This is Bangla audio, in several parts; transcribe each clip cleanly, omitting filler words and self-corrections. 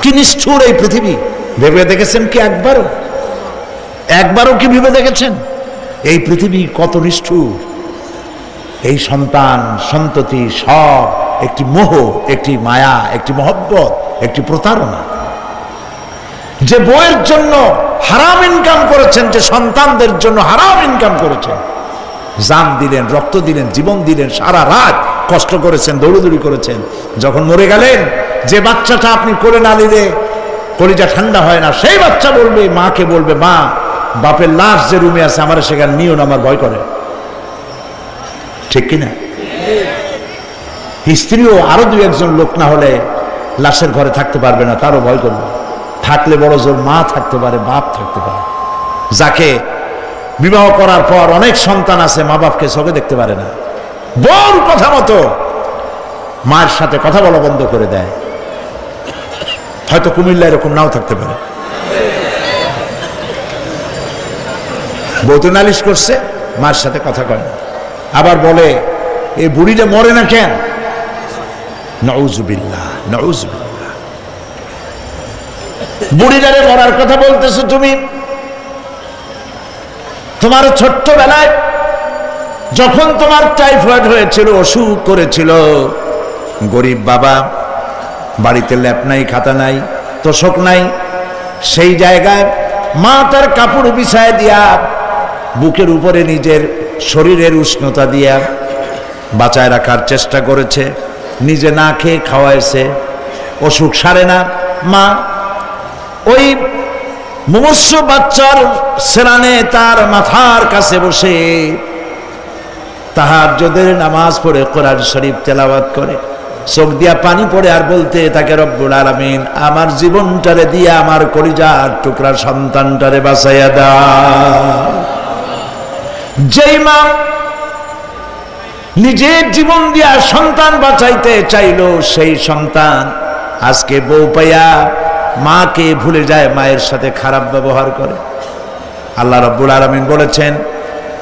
কি নিষ্ঠুর এই পৃথিবী, ভেবে দেখেছেন কি একবারও কি ভেবে দেখেছেন এই পৃথিবী কত নিষ্ঠুর? এই সন্তান সন্ততি সব একটি মোহ, একটি মায়া, একটি মহব্বত, একটি প্রতারণা। যে বইয়ের জন্য হারাম ইনকাম করেছেন, যে সন্তানদের জন্য হারাম ইনকাম করেছেন, জান দিলেন, রক্ত দিলেন, জীবন দিলেন, সারা রাত কষ্ট করেছেন, দৌড়দৌড়ি করেছেন, যখন মরে গেলেন, যে বাচ্চাটা আপনি কোলে না নিলে কলিজা ঠান্ডা হয় না, সেই বাচ্চা বলবে, মাকে বলবে, মা বাপের লাশ যে রুমে আছে আমার সেখানে নিও না, আমার ভয় করে। ঠিক কিনা? স্ত্রীও আরো দুই একজন লোক না হলে লাশের ঘরে থাকতে পারবে না, তারও ভয় করবে। থাকলে বড় জোর মা থাকতে পারে, বাপ থাকতে পারে। যাকে বিবাহ করার পর অনেক সন্তান আছে, মা বাপকে চোখে দেখতে পারে না, বউর কথা মতো মায়ের সাথে কথা বলা বন্ধ করে দেয়। হয়তো কুমিল্লা এরকম নাও থাকতে পারে, বউ তো নালিশ করছে, মায়ের সাথে কথা কয় না। আবার বলে এই বুড়িটা মরে না কেন? নাউযুবিল্লাহ, নাউযুবিল্লাহ। বুড়িটারে মরার কথা বলতেছো তুমি? তোমার ছোট্টবেলায় যখন তোমার টাইফয়েড হয়েছিল, অসুখ করেছিল, গরিব বাবা, বাড়িতে ল্যাপ নাই, খাতা নাই, তোষক নাই, সেই জায়গায় মা তার কাপড় বিছায় দিয়া বুকের উপরে নিজের শরীরের উষ্ণতা দিয়া বাঁচায় রাখার চেষ্টা করেছে, নিজে না খেয়ে খাওয়াইছে, অসুখ সারে না। মা ওই মুমূর্ষু বাচ্চার সেরানে তার মাথার কাছে বসে তাহাজ্জুদের নামাজ পড়ে কোরআন শরীফ তেলাওয়াত করে, চোখ দিয়া পানি পড়ে, আর বলতে তাকে, রব্বুল আলামিন আমার জীবনটারে দিয়া আমার কলিজার টুকরা সন্তানটারে বাঁচাইয়া দাও। যেই মা নিজের জীবন দিয়া সন্তান বাঁচাইতে চাইল, সেই সন্তান আজকে বউ পাইয়া মাকে ভুলে যায়, মায়ের সাথে খারাপ ব্যবহার করে। আল্লাহ রাব্বুল আলামিন বলেছেন,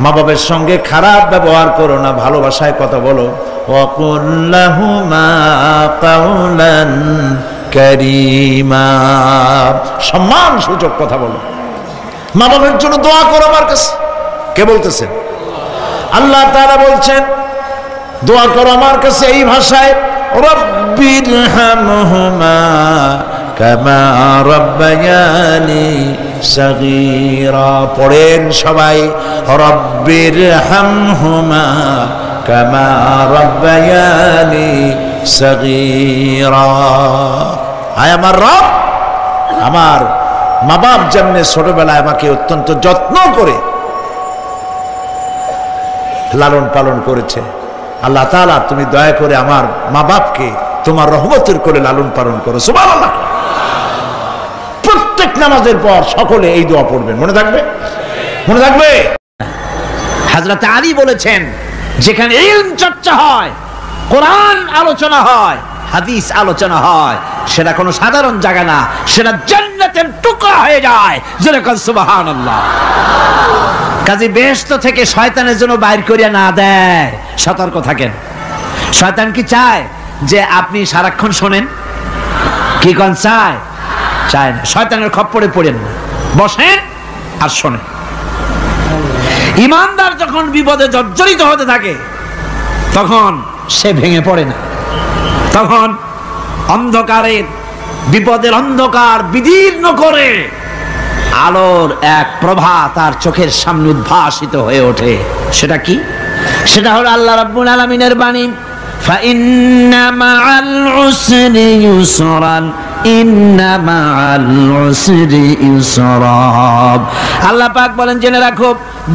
মা বাবার সঙ্গে খারাপ ব্যবহার করো না, ভালোবাসায় কথা বলো। ওয়াকুল লাহুমা কাওলান কারীমা, সম্মান সূচক কথা বলো। মা বাবার জন্য দোয়া করো আমার কাছে। কে বলতেছেন? আল্লাহ তাআলা বলছেন দোয়া করো আমার কাছে এই ভাষায়, রব্বিরহামহুমা কামা রাব্বায়ানি সাগীরা। পড়েন সবাই, রব্বিরহামহুমা কামা রাব্বায়ানি সাগীরা। আয় আমার রব, আমার মা বাপ যেমনে ছোটবেলায় আমাকে অত্যন্ত যত্ন করে লালন পালন করেছে, আল্লাহ তাআলা তুমি দয়া করে আমার মা বাপকে তোমার রহমতের করে লালন পালন করো। সুবহানাল্লাহ। প্রত্যেক নামাজের পর সকলে এই দোয়া পড়বেন, মনে থাকবে? মনে থাকবে? হযরত আলী বলেছেন, যেখানে ইলম চর্চা হয়, কোরআন আলোচনা হয়, হাদিস আলোচনা হয়, সেটা কোনো সাধারণ জায়গা না, সেটা জান্নাতের টুকরা হয়ে যায়। যেরকম সুবহানাল্লাহ। কাজী বেহেশত থেকে শয়তানের জন্য বাইর করিয়া না দেয়, সতর্ক থাকেন। শয়তান কি চায় যে আপনি সারাক্ষণ শোনেন? কি কোন চায়? চায় না। শয়তানের খপ্পরে পড়েন না, বসেন আর শোনেন। ইমানদার যখন বিপদে জর্জরিত হতে থাকে তখন সে ভেঙে পড়ে না, তখন অন্ধকারের বিপদের অন্ধকার বিদীর্ণ করে আলোর এক প্রভা তার চোখের সামনে উদ্ভাসিত হয়ে ওঠে। সেটা কি? সেটা হলো আল্লাহ রাব্বুল আলামিনের বাণী, ফাইন্না মাআল উসরি ইউসরান, ইন্না মাআল উসরি ইউসরা। আল্লাহ পাক বলেন, জেনে রাখো,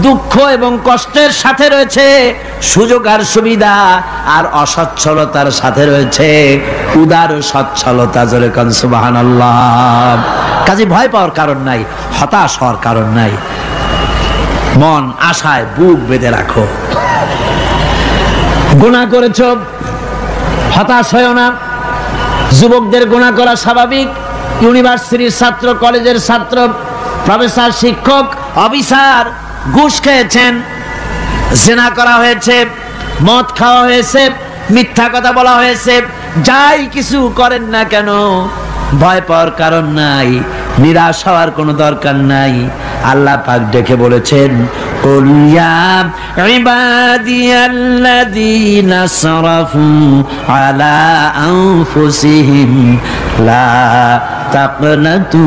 দুঃখ এবং কষ্টের সাথে রয়েছে সুযোগ আর সুবিধা, আর অসচ্ছলতার সাথে রয়েছে উদার সচ্ছলতা। জোরে কোন সুবহানাল্লাহ। কাজে ভয় পাওয়ার কারণ নাই, হতাশ হওয়ার কারণ নাই, মন আশায় বুক বেঁধে রাখো। গুনাহ করেছো, হতাশ হয়ো না। যুবকদের গুনাহ করা স্বাভাবিক। ইউনিভার্সিটির ছাত্র, কলেজের ছাত্র, প্রফেসর, শিক্ষক, অফিসার ঘুষ খেয়েছেন, জিনা করা হয়েছে, মদ খাওয়া হয়েছে, মিথ্যা কথা বলা হয়েছে, যাই কিছু করেন না কেন ভয় পাওয়ার কারণ নাই, নিরাশ হওয়ার কোনো দরকার নাই। আল্লাহ পাক ডেকে বলেছেন, কুল ইয়া ইবাদিয়াল্লাযীনা আসরাফু আলা আনফুসিহিম লা তাকনাতু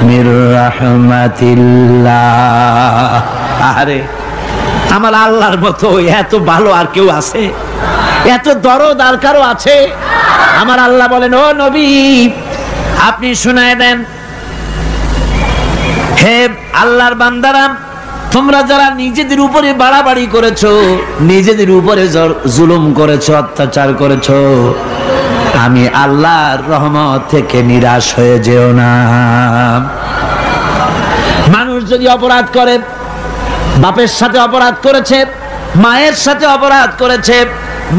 মির রাহমাতিল্লাহ। আরে আমার আল্লাহর মতো এত ভালো আর কেউ আছে? এত দরদ আর কারো আছে? আমার আল্লাহ বলেন, ও নবী আপনি শুনায় দেন, হে আল্লাহর বান্দারা, তোমরা যারা নিজেদের উপরে বাড়াবাড়ি করেছো, নিজেদের উপরে জুলুম করেছো, অত্যাচার করেছো, আমি আল্লাহর রহমত থেকে নিরাশ হয়ে যেও না। মানুষ যদি অপরাধ করে, বাপের সাথে অপরাধ করেছে, মায়ের সাথে অপরাধ করেছে,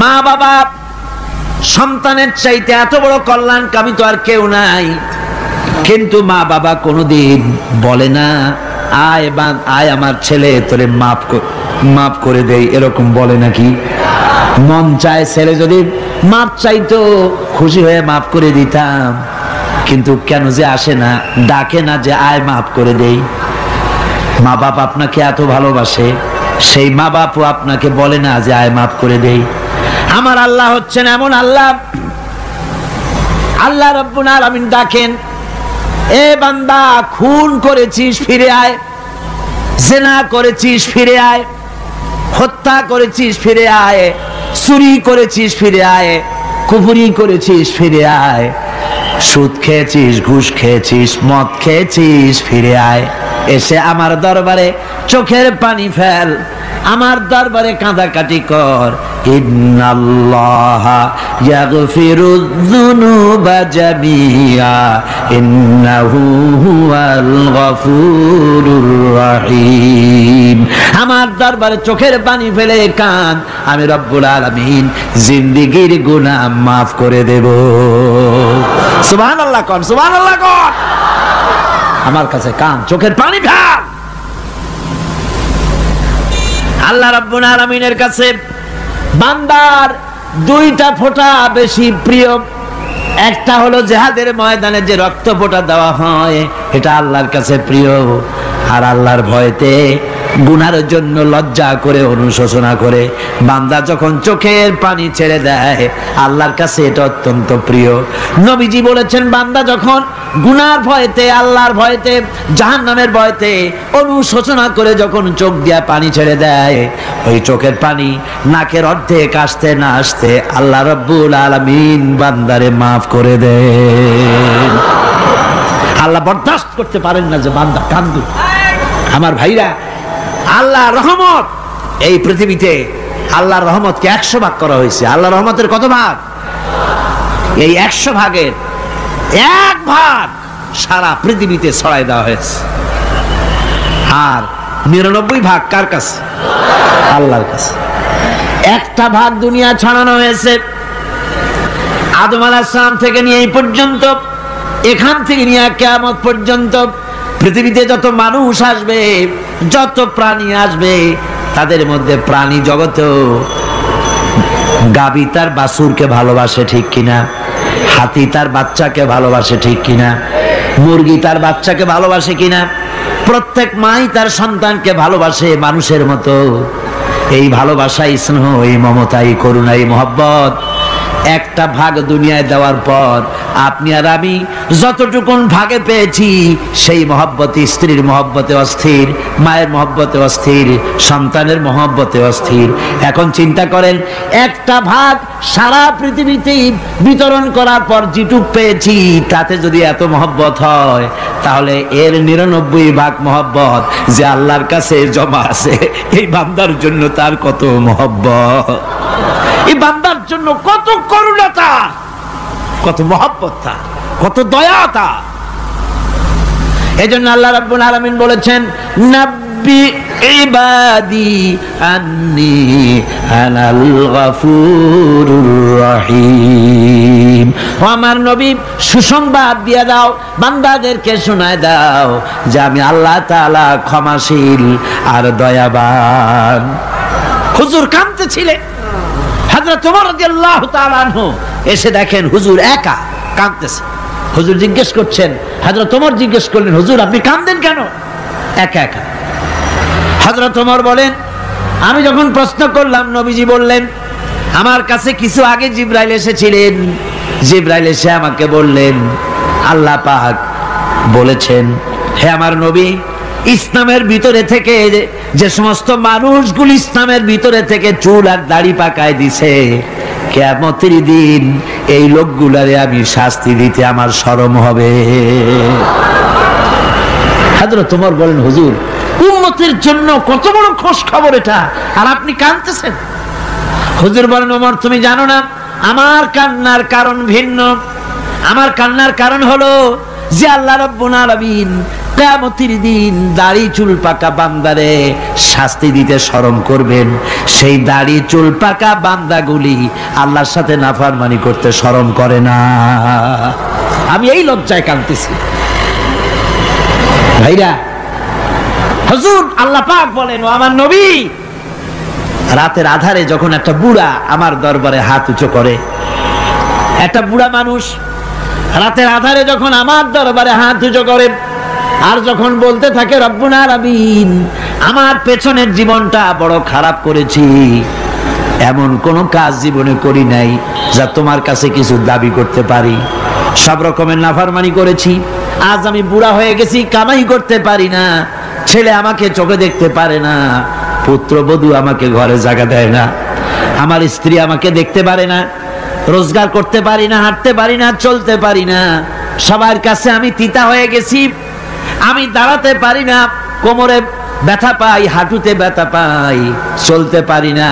মা বাবা সন্তানের চাইতে এত বড় কল্যাণকামী তো আর কেউ নাই, কিন্তু মা বাবা কোনোদিন বলে না আয় আমার ছেলে তোরে মাফ করে দেই, এরকম বলে নাকি? মন চায় ছেলে যদি মাপ চাইতো, খুশি হয়ে মাফ করে দিতাম, কিন্তু কেন যে আসে না, ডাকে না যে আয় মাফ করে দেই। মা বাপ আপনাকে এত ভালোবাসে, সেই মা বাপও আপনাকে বলে না যে আয় মাফ করে দেই। আমার আল্লাহ হচ্ছেন এমন আল্লাহ, আল্লাহ রাব্বুল আলামিন ডাকেন, এ বান্দা খুন করেছিস ফিরে আয়, জিনা করেছিস ফিরে আয়, হত্যা করেছিস ফিরে আয়, চুরি করেছিস ফিরে আয়, কুফরি করেছিস ফিরে আয়, সুদ খেয়েছিস, ঘুষ খেয়েছিস, মদ খেয়েছিস ফিরে আয়, এসে আমার দরবারে চোখের পানি ফেল, আমার দরবারে কাঁদাকাটি কর। ইন্নাল্লাহা ইয়াগফিরুয যুনুবা জামিআ ইন্নাহু হুয়াল গফুরুর রহিম। আমার দরবারে চোখের পানি ফেলে কাঁদ, আমি রব্বুল আলামিন জিন্দেগীর গুনাহ মাফ করে দেব। সুবহানাল্লাহ কোন, সুবহানাল্লাহ কোন। আমার কাছে কান, চোখের পানি ফেল। আল্লাহ রাব্বুল আলামিনের কাছে বান্দার দুইটা ফোঁটা বেশি প্রিয়। একটা হলো জিহাদের ময়দানে যে রক্ত ফোঁটা দেওয়া হয়, এটা আল্লাহর কাছে প্রিয়। আর আল্লাহর ভয়তে গুনার জন্য লজ্জা করে, অনুশোচনা করে বান্দা যখন চোখের পানি ছেড়ে দেয়, আল্লাহর কাছে এটা অত্যন্ত প্রিয়। নবীজি বলেছেন, বান্দা যখন গুনার ভয়তে, আল্লাহর ভয়তে, জাহান্নামের ভয়তে অনুশোচনা করে যখন চোখ দিয়া পানি ছেড়ে দেয়, ওই চোখের পানি নাকের অর্ধেক আসতে না আসতে আল্লাহ রাব্বুল আলামিন বান্দারে মাফ করে দেন। আল্লাহ বরদাস্ত করতে পারেন না যে বান্দা কান্দু। আমার ভাইরা, আল্লাহ রহমত, এই পৃথিবীতে আল্লাহর রহমতকে 100 ভাগ করা হয়েছে। আল্লাহর রহমতের কত ভাগ? এই 100 ভাগের 1 ভাগ সারা পৃথিবীতে ছড়াই দেওয়া হয়েছে। আর 99 ভাগ কার কাছে? আল্লাহর কাছে। একটা ভাগ দুনিয়া ছড়ানো হয়েছে আদম আলাইহিস সালাম থেকে নিয়ে এই পর্যন্ত, এখান থেকে নিয়ে কিয়ামত পর্যন্ত পৃথিবীতে যত মানুষ আসবে, যত প্রাণী আসবে, তাদের মধ্যে প্রাণী জগতেও গাভী তার বাছুরকে ভালোবাসে ঠিক কিনা, হাতি তার বাচ্চাকে ভালোবাসে ঠিক কিনা, মুরগি তার বাচ্চাকে ভালোবাসে কিনা, প্রত্যেক মাই তার সন্তানকে ভালোবাসে মানুষের মতো। এই ভালোবাসা, স্নেহ, এই মমতা, এই করুণা, এই মহব্বত একটা ভাগ দুনিয়ায় দেওয়ার পর আপনি আর আমি যতটুকুন ভাগে পেয়েছি, সেই মহব্বতে, স্ত্রীর মহব্বতে অস্থির, মায়ের মহব্বতে অস্থির, সন্তানের মহব্বতে অস্থির। এখন চিন্তা করেন, একটা ভাগ সারা পৃথিবীতেই বিতরণ করার পর যেটুক পেয়েছি, তাতে যদি এত মহব্বত হয়, তাহলে এর 99 ভাগ মহব্বত যে আল্লাহর কাছে জমা আছে, এই বান্দার জন্য তার কত মহব্বত, এই বান্দার জন্য কত করুণতা, কত মহব্বত, কত দয়াতা। এজন্য আল্লাহ রাব্বুল আলামিন বলেছেন, নাব্বি ইবাদি আন্নি আনাল গফুরুর রহিম। ও আমার নবী, সুসংবাদ দিয়ে দাও, বান্দাদেরকে শোনায় দাও যে আমি আল্লাহ তাআলা ক্ষমাশীল আর দয়াবান। হুজুর কাঁদতেছিলেন, হযরত ওমর রাদিয়াল্লাহু তাআলা আনহু এসে দেখেন হুজুর একা কাঁদতেছে। হুজুর জিজ্ঞেস করছেন, হযরত ওমর জিজ্ঞেস করলেন, হুজুর আপনি কাঁদেন কেন একা একা? হযরত ওমর বলেন, আমি যখন প্রশ্ন করলাম নবীজি বললেন, আমার কাছে কিছু আগে জিবরাইল এসেছিলেন। জিবরাইল এসে আমাকে বললেন, আল্লাহ পাক বলেছেন, হে আমার নবী, ইসলামের ভিতরে থেকে যে সমস্ত মানুষগুলি ইসলামের ভিতরে থেকে চুল আর দাড়ি পাকায় দিছে, কিয়ামতের দিন এই লোকগুলারে আমি শাস্তি দিতে আমার শরম হবে। হযরত ওমর বলেন, হুজুর উম্মতের জন্য কত বড় খুশ খবর এটা, আর আপনি কাঁদতেছেন। হুজুর বলেন, ওমর তুমি জানো না আমার কান্নার কারণ ভিন্ন। আমার কান্নার কারণ হলো যে আল্লাহ রাব্বুল আলামিন কিয়ামতের দিন দাড়ি চুল পাকা বান্দারে শাস্তি দিতে শরম করবেন। সেই দাড়ি চুল পাকা বান্দাগুলি আল্লাহর সাথে নাফরমানি করতে শরম করে না। আমি এই লজ্জায় কাঁদতেছি। ভাইরা, হুজুর আল্লাহ পাক বলেন, ও আমার নবী, রাতের আধারে যখন একটা বুড়া আমার দরবারে হাত উঁচু করে, একটা বুড়া মানুষ রাতের আধারে যখন আমার দরবারে হাত উঁচু করে, আর যখন বলতে থাকে, রব্বুল আলামিন আমার পেছনের জীবনটা বড় খারাপ করেছি, এমন কোন কাজ জীবনে করি নাই যা তোমার কাছে কিছু দাবি করতে পারি, সব রকমের নাফরমানি করেছি, আজ আমি বুড়া হয়ে গেছি, কামাই করতে পারি না, ছেলে আমাকে চোখে দেখতে পারে না, পুত্রবধূ আমাকে ঘরে জায়গা দেয় না, আমার স্ত্রী আমাকে দেখতে পারে না, রোজগার করতে পারি না, হাঁটতে পারি না, চলতে পারি না, সবার কাছে আমি তিতা হয়ে গেছি, আমি দাঁড়াতে পারি না, কোমরে ব্যথা পাই, হাঁটুতে ব্যথা পাই, চলতে পারি না,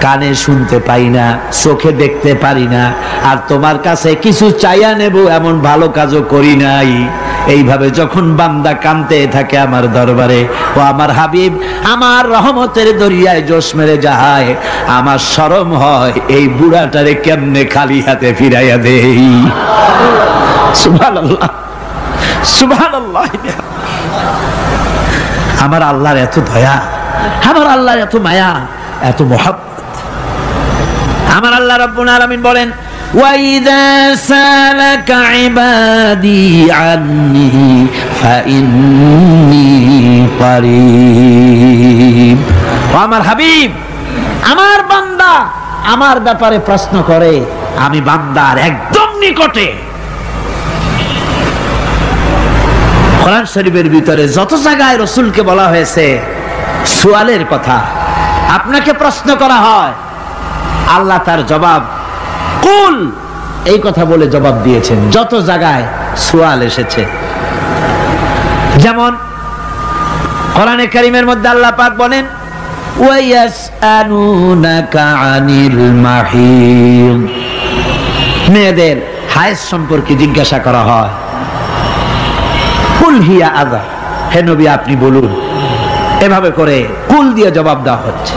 কানে শুনতে পাই না, চোখে দেখতে পারি না, আর তোমার কাছে কিছু চাইয়া নেব এমন ভালো কাজও করি নাই। এইভাবে যখন বান্দা কাঁদতে থাকে আমার দরবারে, ও আমার হাবিব আমার রহমতের দরিয়ায় জোশ মেরে যায়, আমার শরম হয় এই বুড়াটারে কেমনে খালি হাতে ফিরাইয়া দেই। সুবহানাল্লাহ, সুবহানাল্লাহ। আমার আল্লাহর এত দয়া, আমার আল্লাহর এত মায়া, এত মহব্বত। আমার আল্লাহ রাব্বুল আলামিন বলেন, ওয়াইযা সালাকা ইবাদি আন্নী ফাইন্নী কারীব। ও আমার হাবিব, আমার বান্দা আমার ব্যাপারে প্রশ্ন করে, আমি বান্দার একদম নিকটে। কোরআন শরীফের ভিতরে যত জায়গায় রাসূলকে বলা হয়েছে সুয়ালের কথা, আপনাকে প্রশ্ন করা হয়, আল্লাহ তার জবাব কুল এই কথা বলে জবাব দিয়েছেন। যত জায়গায় সুয়াল এসেছে, যেমন কোরআনে কারীমের মধ্যে আল্লাহ পাক বলেন, ওয়ায়াসআলুনাকা আনিল মাহিদ, মেয়েদের হায়েজ সম্পর্কে জিজ্ঞাসা করা হয়, কুল হিয়া আযা, হে নবী আপনি বলুন। এভাবে করে কুল দিয়ে জবাব দেওয়া হচ্ছে।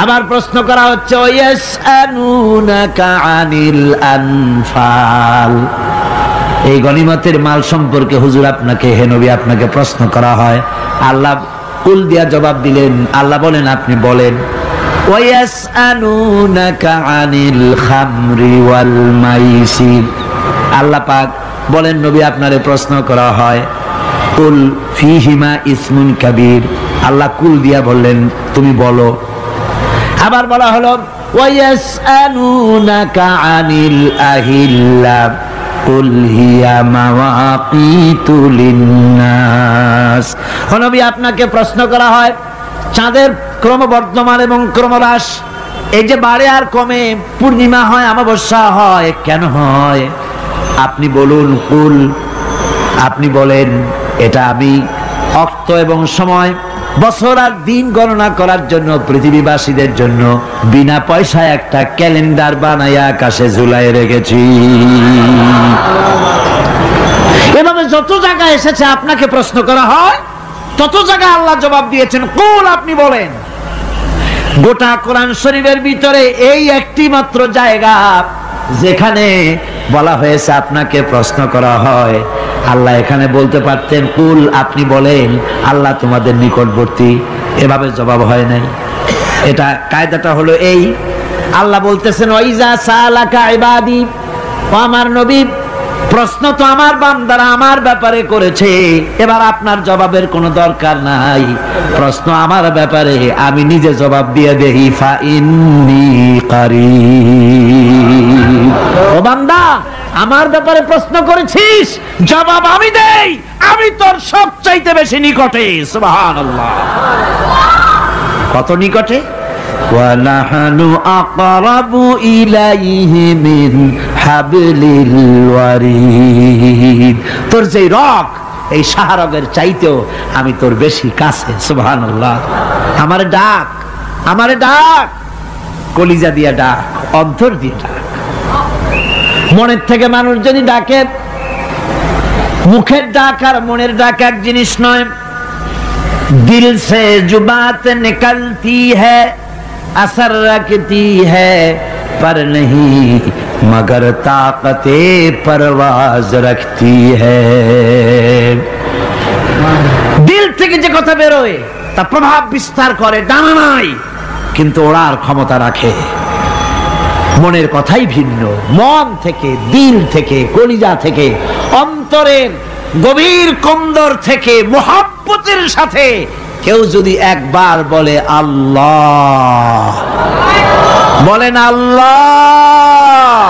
আবার প্রশ্ন করা হচ্ছে, ওয়ায়াসআলুনাকা আনিল আনফাল, এই গনিমতের মাল সম্পর্কে হুজুর আপনাকে, হে নবী আপনাকে প্রশ্ন করা হয়। আল্লাহ কুল দিয়া জবাব দিলেন, আল্লাহ বলেন আপনি বলেন। ওয়ায়াসআলুনাকা আনিল খামরি ওয়াল মাইসির, আল্লাহ পাক বলেন নবী আপনারে প্রশ্ন করা হয়, কুল ফীহিমা ইসমুন কাবীর, আল্লাহ কুল দিয়া বললেন তুমি বলো। আবার বলা হলো, ওয়ায়াসআলুনাকা আনিল আহিল্লা কুল হিয়া মাওয়াকিতু লিন্নাস, ও নবী আপনাকে প্রশ্ন করা হয় চাঁদের ক্রমবর্ধমান এবং ক্রমহ্রাস, এই যে বাড়ে আর কমে, পূর্ণিমা হয় অমাবস্যা হয়, কেন হয় আপনি বলুন। কুল, আপনি বলেন এটা আমি অক্ত এবং সময়, বছর আর দিন গণনা করার জন্য পৃথিবীবাসীদের জন্য বিনা পয়সায় একটা ক্যালেন্ডার বানাইয়া আকাশে ঝুলাই রেখেছি। এভাবে যত জায়গায় এসেছে আপনাকে প্রশ্ন করা হয়, তত জায়গায় আল্লাহ জবাব দিয়েছেন কুল আপনি বলেন। গোটা কোরআন শরীফের ভিতরে এই একটি মাত্র জায়গা যেখানে বলা হয়েছে আপনাকে প্রশ্ন করা হয়, আল্লাহ এখানে বলতে পারতেন কুল আপনি বলেন, আল্লাহ তোমাদের নিকটবর্তী, এভাবে জবাব হয় নাই। এটা কায়দাটা হলো এই, আল্লাহ বলতেছেন ওয়াইজা সালাকা ইবাদি, ও আমার নবী প্রশ্ন তো আমার বান্দারা আমার ব্যাপারে করেছে, এবার আপনার জবাবের কোনো দরকার নাই। প্রশ্ন আমার ব্যাপারে, আমি নিজে জবাব দিয়ে দেই, ফা ইন্নী কারীব। ও বান্দা, আমার ব্যাপারে প্রশ্ন করেছিস, জবাব আমি দেই, আমি তোর সবচাইতে বেশি নিকটে। সুবহানাল্লাহ। কত নিকটে? وَنَحْنُ أَقْرَبُ إِلَيْهِ مِنْ حَبْلِ الْوَرِيدِ। তোর যে রগ, এই শাহরগের চাইতেও আমি তোর বেশি কাছে। সুবহানাল্লাহ। আমারে ডাক, আমারে ডাক, কলিজা দিয়া ডাক, অন্তর দিয়ে ডাক। মনের থেকে মানুষ যদি ডাকে, মুখের ডাক আর মনের ডাক এক জিনিস নয়। दिल से जुबात निकलती है, असर रखती है, पर नहीं मगर ताकते परवाज रखती है। दिल থেকে যে কথা বেরোয় তা প্রভাব বিস্তার করে, ডানা নাই কিন্তু ওড়ার ক্ষমতা রাখে। মনের কথাই ভিন্ন। মন থেকে, দিল থেকে, কলিজা থেকে, অন্তরের গভীর কন্দর থেকে মুহাব্বতের সাথে কেউ যদি একবার বলে আল্লাহ, বলেন আল্লাহ,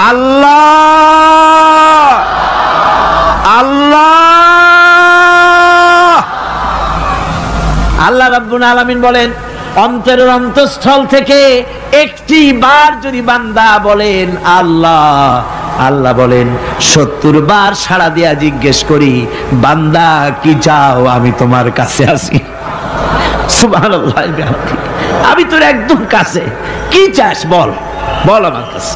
আল্লাহ, আল্লাহ। আল্লাহ রাব্বুল আলামিন বলেন, অন্তরের অন্তঃস্থল থেকে একটি বার যদি বান্দা বলেন আল্লাহ, আল্লাহ বলেন 70 বার সাড়া দিয়া জিজ্ঞেস করি, বান্দা কি চাও, আমি তোমার কাছে আছি। সুবহানাল্লাহ। আমি তোর একদম কাছে, কি চাস বল, বল আমার কাছে।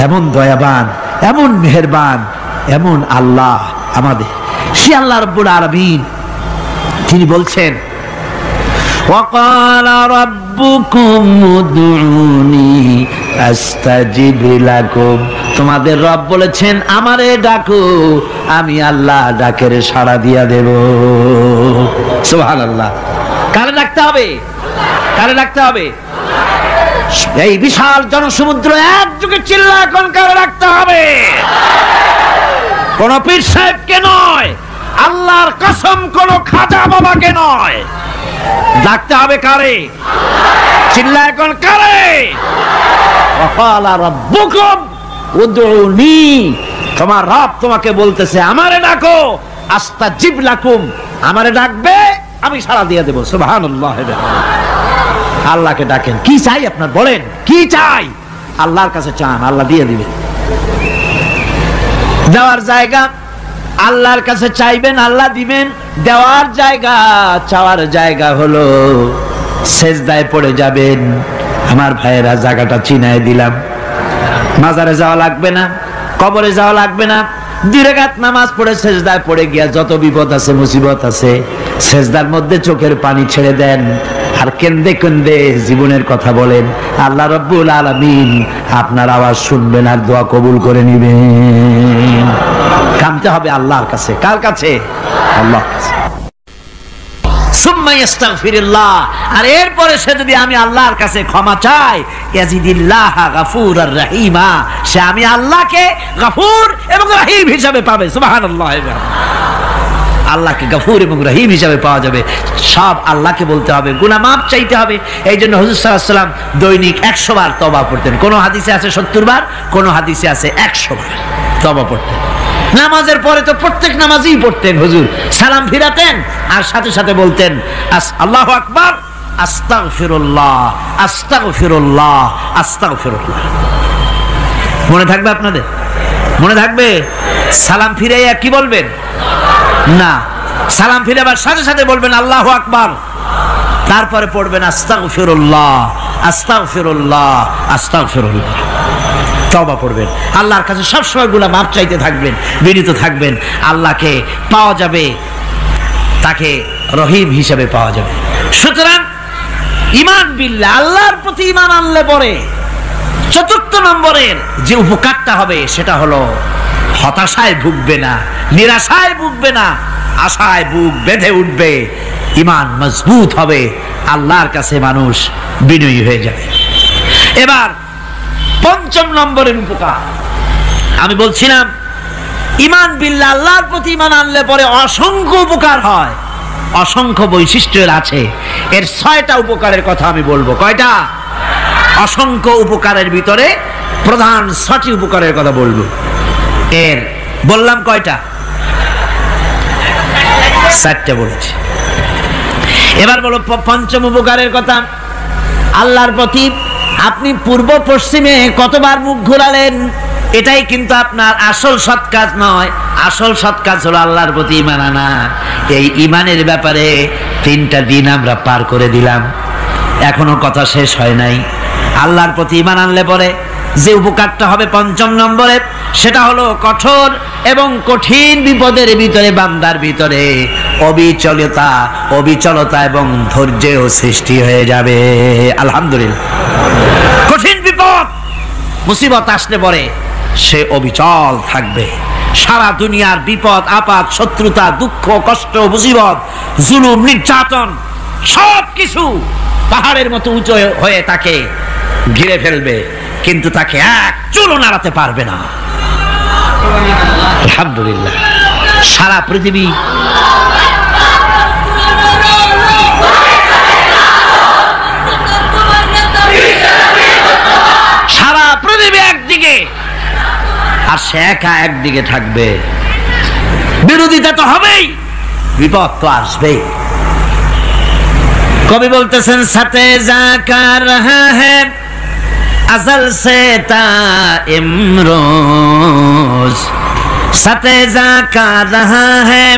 এমন দয়াবান, এমন মেহেরবান, এমন আল্লাহ আমাদের। সে আল্লাহ রাব্বুল আলামিন তিনি বলছেন, وقال ربكم ادعوني استجب لكم। তোমাদের রব বলেছেন আমারে ডাকো, আমি আল্লাহ ডাকের সাড়া দিয়া দেব। সুবহানাল্লাহ। কারে ডাকতে হবে? কারে ডাকতে হবে? এই বিশাল জনসমুদ্র একযোগে চিল্লায় কোন কারে ডাকতে হবে? কোন পীর সাহেবকে নয়, আল্লাহর কসম কোন খাজা বাবাকে নয়। ডাকতে হবে কারে? চিল্লায় কোন কারে? ওয়াকালা রাব্বুকুম উদউনি। তোমার রব তোমাকে বলতেছে আমারে ডাকো, আস্তাজিব লাকুম, আমারে ডাকবে আমি সাড়া দিয়ে দেব। সুবহানাল্লাহ। আল্লাহকে ডাকেন। কি চাই আপনার বলেন, কি চাই? আল্লাহর কাছে চান, আল্লাহ দিয়ে দিবেন। দেওয়ার জায়গা আল্লাহর কাছে চাইবেন, আল্লাহ দিবেন। দেওয়ার জায়গা, চাওয়ার জায়গা হলো সেজদায় পড়ে যাবেন। আমার ভাইয়েরা, জায়গাটা চিনায় দিলাম। মাজারে যাওয়া লাগবে না, কবরে যাওয়া লাগবে না। 2 রাকাত নামাজ পড়ে সেজদায় পড়ে গিয়া যত বিপদ আছে, মুসিবত আছে, সেজদার মধ্যে চোখের পানি ছেড়ে দেন আর কেন্দে কেন্দে জীবনের কথা বলেন। আল্লাহ রাব্বুল আলামিন আপনার আওয়াজ শুনবেন আর দোয়া কবুল করে নিবেন। কামতে হবে আল্লাহর কাছে। কার কাছে? আল্লাহর কাছে। সুম্মা ইস্তাগফিরুল্লাহ। আর এরপরে সে যদি আমি আল্লাহর কাছে ক্ষমা চাই, ইয়াজিদিল্লাহ গাফুরার রহিমা, সে আমি আল্লাহকে গফুর এবং রহিম হিসাবে পাবে। সুবহানাল্লাহ। আল্লাহকে গফুর এবং রহিম হিসাবে পাওয়া যাবে। সব আল্লাহকে বলতে হবে, গুনাহ মাফ চাইতে হবে। এই জন্য হুজুর সাল্লাল্লাহু আলাইহি ওয়াসাল্লাম দৈনিক 100 বার তওবা পড়তেন। কোন হাদিসে আছে 70 বার, কোন হাদিসে আছে 100 বার তওবা পড়তেন। নামাজের পরে তো প্রত্যেক নামাজই পড়তেন হুজুর, সালাম ফিরাতেন আর সাথে সাথে বলতেন আল্লাহু আকবার, আস্তাগফিরুল্লাহ, আস্তাগফিরুল্লাহ, আস্তাগফিরুল্লাহ। মনে থাকবে আপনাদের? মনে থাকবে? সালাম ফিরাইয়া কি বলবেন? না, সালাম ফিরাবার সাথে সাথে বলবেন আল্লাহু আকবার, তারপরে পড়বেন আস্তাগফিরুল্লাহ, আস্তাগফিরুল্লাহ, আস্তাগফিরুল্লাহ। তওবা পড়বেন। আল্লাহর কাছে সবসময় গুনাহ মাফ চাইতে থাকবেন, বিনীত থাকবেন। আল্লাহকে পাওয়া যাবে, তাকে রহিম হিসেবে পাওয়া যাবে। সুতরাং ঈমান বিল্লাহ, আল্লাহর প্রতি ঈমান আনলে পরে 4th নম্বরের যে উপকারটা হবে সেটা হলো হতাশায় ভুগবে না, নিরাশায় ভুগবে না, আশায় বুক বেঁধে উঠবে, ঈমান মজবুত হবে, আল্লাহর কাছে মানুষ বিনয়ী হয়ে যাবে। এবার 5ম নম্বরের উপকার, আমি বলছিলাম ঈমান বিল্লাহ, আল্লাহর প্রতি ঈমান আনলে পরে অসংখ্য উপকার হয়, অসংখ্য বৈশিষ্ট্য আছে। এর 6টা উপকারের কথা আমি বলবো। কয়টা? অসংখ্য উপকারের ভিতরে প্রধান 6টি উপকারের কথা বলবো। এর বললাম কয়টা? 4টা বলেছি। এবার বলো পঞ্চম উপকারের কথা। আল্লাহর প্রতি আপনি পূর্ব পশ্চিমে কতবার মুখ ঘোরালেন, এটাই কিন্তু আপনার আসল সৎ কাজ নয়। আসল সৎ কাজ হলো আল্লাহর প্রতি ঈমান আনা। এই ঈমানের ব্যাপারে 3টা দিন আমরা পার করে দিলাম, এখনো কথা শেষ হয় নাই। আল্লাহর প্রতি ঈমান আনলে পরে যে উপকারটা হবে 5ম নম্বরে, সেটা হলো কঠোর এবং কঠিন বিপদের ভিতরে বান্দার ভিতরে অবিচলতা এবং ধৈর্যের সৃষ্টি হয়ে যাবে। আলহামদুলিল্লাহ। কঠিন বিপদ মুসিবত আসলে পরে সে অবিচল থাকবে। সারা দুনিয়ার বিপদ আপদ, শত্রুতা, দুঃখ, কষ্ট, মুসিবত, জুলুম, নির্যাতন সবকিছু পাহাড়ের মতো উঁচু হয়ে তাকে ঘিরে ফেলবে, কিন্তু তাকে এক চুলও নাড়াতে পারবে না। আলহামদুলিল্লাহ। সারা পৃথিবী একদিকে আর সে একা একদিকে থাকবে। বিরোধিতা তো হবেই, বিপদ তো আসবেই। কবি বলতেছেন সাথে জাকা রহা হ্যায় अज़ल से ता इमरोज सते जाका रहा है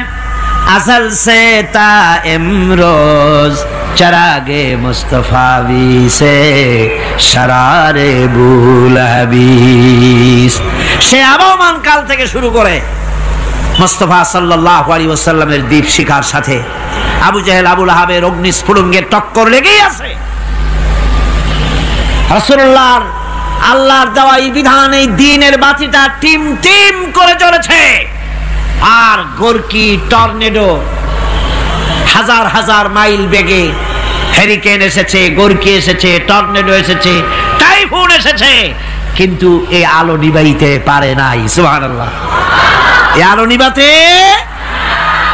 अज़ल से ता इमरोज चरागे मुस्तफावी से शरारे बुलहबीस। সে আবহমান কাল থেকে শুরু করে মুস্তাফা সাল্লাল্লাহু আলাইহি ওয়াসাল্লামের দীপ শিখার সাথে আবু জাহেল, আবু লাহাবের অগ্নিস্ফুলিঙ্গের টক্কর লেগেই আছে। রাসূলুল্লাহর আল্লাহর দেওয়া এই বিধান, এই দ্বীনের বাতিটা টিম টিম করে জ্বলেছে। আর গোরকি, টর্নেডো, হাজার হাজার মাইল বেগে হেরিকেন এসেছে, গোরকি এসেছে, টর্নেডো এসেছে, টাইফুন এসেছে, কিন্তু এই আলো নিবাইতে পারে নাই। সুবহানাল্লাহ। এই আলো নিবাতে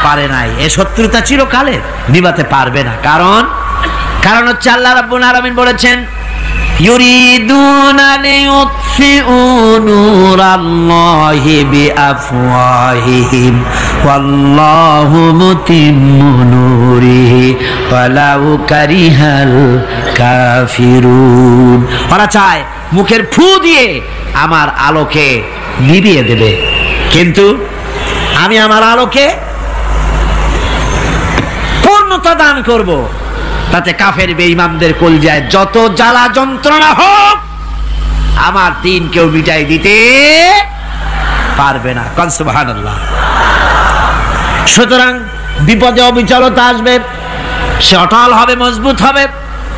পারে নাই। এই শত্রুতা চিরকালের, নিবাতে পারবে না। কারণ হচ্ছে আল্লাহ রাব্বুল আলামিন বলেছেন ইউরিদুনা লিইউতফিউ নূরাল্লাহি বিআফওয়াহিহিম ওয়াল্লাহু মুতিম্মু নূরিহি ওয়ালাউ কারিহাল কাফিরুন। ওরা চায় মুখের ফু দিয়ে আমার আলোকে নিভিয়ে দেবে, কিন্তু আমি আমার আলোকে পূর্ণতা দান করব। তাতে কাফের বেঈমানদের কলজায় যত জ্বালা যন্ত্রণা হোক, আমার দ্বীন কেউ মিটাই দিতে পারবে না। সুবহানাল্লাহ। সুতরাং বিপদে অবিচলতা আসবে, সে অটল হবে, মজবুত হবে।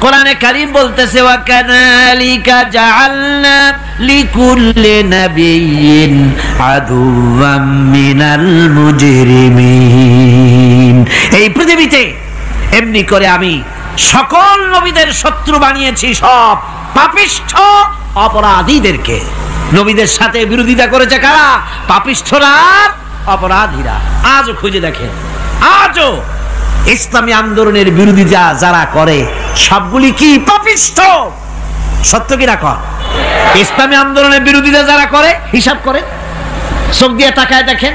কোরআনে কারীম বলতেছে ওয়া কাযালিকা জাআলনা লিকুল্লি নাবিয়্যিন আদুওয়াম মিনাল মুজরিমিন। এই পৃথিবীতে এমনি করে আমি সকল নবীদের শত্রু বানিয়েছি, সব পাপিষ্ঠ অপরাধীদেরকে। নবীদের সাথে বিরোধিতা করেছে কারা? পাপিষ্ঠরা, অপরাধীরা। আজও খুঁজে দেখেন, আজও ইসলামী আন্দোলনের বিরোধিতা যারা করে সবগুলি কি পাপিষ্ঠ? সত্য কি না কর? ইসলামী আন্দোলনের বিরোধিতা যারা করে হিসাব করে চোখ দিয়ে তাকায় দেখেন,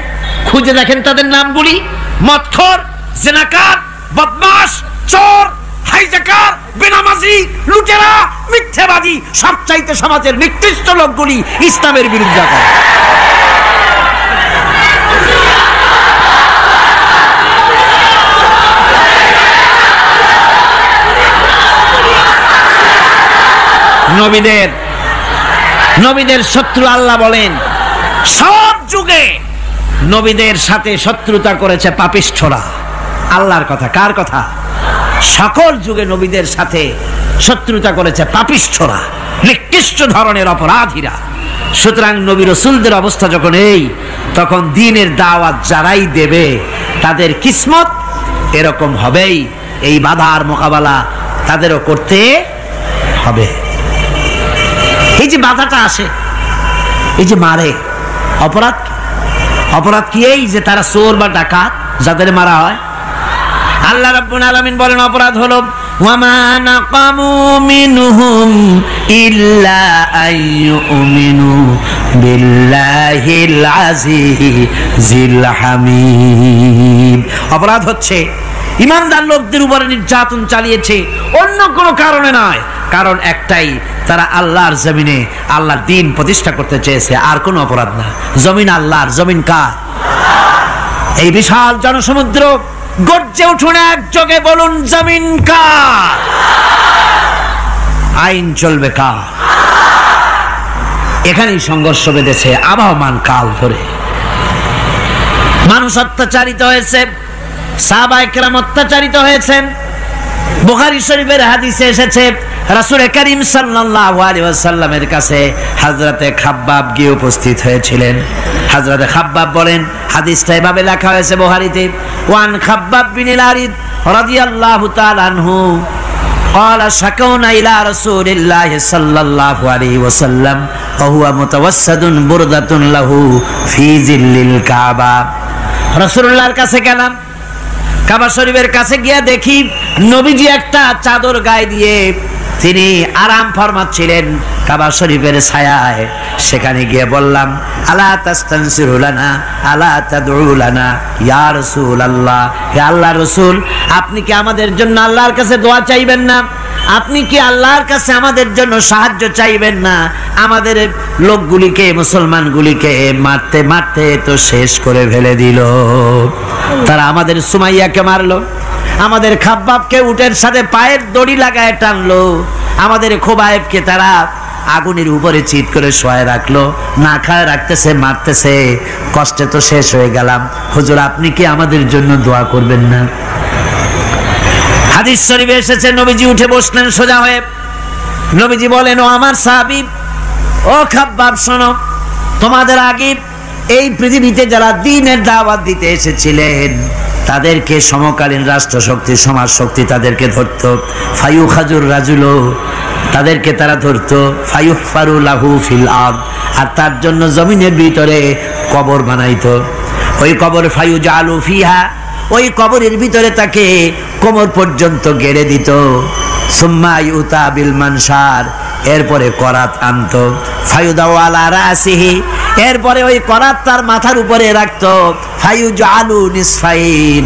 খুঁজে দেখেন তাদের নামগুলি। মদখোর, জিনাকার, বদমাশ, চোর, হাইজাকার, বেনামাজি, লুটেরা, মিথ্যাবাদী, সবচাইতে সমাজের নিকৃষ্ট লোকগুলি ইসলামের বিরোধিতা করে। নবীদের শত্রু আল্লাহ বলেন সব যুগে নবীদের সাথে শত্রুতা করেছে পাপিষ্ঠরা। আল্লাহর কথা, কার কথা? সকল যুগে নবীদের সাথে শত্রুতা করেছে পাপিষ্ঠরা, নিকৃষ্ট ধরনের অপরাধীরা। সুতরাং নবী রাসূলদের অবস্থা যখন এই, তখন দ্বীনের দাওয়াত যারাই দেবে তাদের কিসমত এরকম হবেই। এই বাধার মোকাবেলা তাদেরও করতে হবে। এই যে বাধাটা আসে, এই যে মারে, অপরাধ কি এই যে তারা চোর বা ডাকাত যাদের মারা হয়? আল্লাহ রাব্বুল আলামিন বলেন অপরাধ হলো ওয়ামা নাকামু মিনহুম ইল্লা আইয়ুমিনু বিল্লাহিল আজিজিল হামিদ। অপরাধ হচ্ছে ঈমানদার লোকদের উপরে নির্যাতন চালিয়েছে, অন্য কোনো কারণে নয়। কারণ একটাই, তারা আল্লাহর জমিনে আল্লাহর দ্বীন প্রতিষ্ঠা করতে চেয়েছে, আর কোনো অপরাধ না। জমিন আল্লাহর, জমিন কার? এই বিশাল জনসমুদ্র গর্জে উঠুন একযোগে, বলুন জমিন কার? আইন চলবে কার? এখানেই সংঘর্ষ বেঁধেছে আবহমান কাল ধরে। মানুষ অত্যাচারিত হয়েছে, সাহাবায়ে কেরাম অত্যাচারিত হয়েছেন। বুখারী শরীফের হাদিসে এসেছে রাসূল করিম সাল্লাল্লাহু আলাইহি ওয়াসাল্লামের কাছে হযরতে খাব্বাব গিয়ে উপস্থিত হয়েছিলেন। হযরতে খাব্বাব বলেন, হাদিসটা এভাবে লেখা হয়েছে বুখারীতে, ওয়ান খাব্বাব বিন আরিদ রাদিয়াল্লাহু তাআলা আনহু قال شكونا إلى رسول الله صلى الله عليه وسلم وهو متوسد بردة له في ظل الكعبة। রাসূলুল্লাহর কাছে গেলাম, কাবা শরীফের কাছে গিয়ে দেখি নবীজি একটা চাদর গায়ে দিয়ে তিনি আরাম ফরমাচ্ছিলেন কাবা শরীফের ছায়ায়। সেখানে গিয়ে বললাম, আলা তাস্তানসিরু লানা আলা তাদউ লানা ইয়া রাসূলুল্লাহ, হে আল্লাহর রাসূল, আপনি কি আমাদের জন্য আল্লাহর কাছে দোয়া চাইবেন না? আপনি কি আল্লাহর কাছে আমাদের জন্য সাহায্য চাইবেন না? আমাদের লোকগুলিকে, মুসলমানগুলিকে মারতে মারতে তো শেষ করে ফেলে দিল। তারা আমাদের সুমাইয়াকে মারলো, আমাদের খাব্বাবকে উটের সাথে পায়ের দড়ি লাগায় টানলো, আমাদের খোবায়েবকে তারা আগুনের উপরে চিৎ করে শোয়ায় রাখলো, না খায় রাখতেছে, মারতেছে। কষ্টে তো শেষ হয়ে গেলাম, হুজুর আপনি কি আমাদের জন্য দোয়া করবেন না? হাদিস শরীফে এসেছে নবীজি উঠে বসলেন সোজা হয়ে। নবীজি বলেন, ও আমার সাহাবী, ও খাব্বাব শোনো, তোমাদের আগে এই পৃথিবীতে যারা দ্বীনের দাওয়াত দিতে এসেছিলেন তাদেরকে সমকালীন রাষ্ট্রশক্তি, সমাজ শক্তি তাদেরকে ধরত। ফায়ুখাজুর রাজুলো, তাদেরকে তারা ধরত। ফায়ুহফারু লাহু ফিল আরদ, আর তার জন্য জমিনের ভিতরে কবর বানাইতো। ওই কবর ফায়ুজালু ফিহা, ওই কবরের ভিতরে তাকে কোমর পর্যন্ত গেড়ে দিত। সুম্মা ইউতা বিল মানশার, এরপরে করাত আনতো। ফায়ুদাউ আলা রাসিহি, এরপরে ওই করাত তার মাথার উপরে রাখতো। ফায়ুজালু নিসফাইন,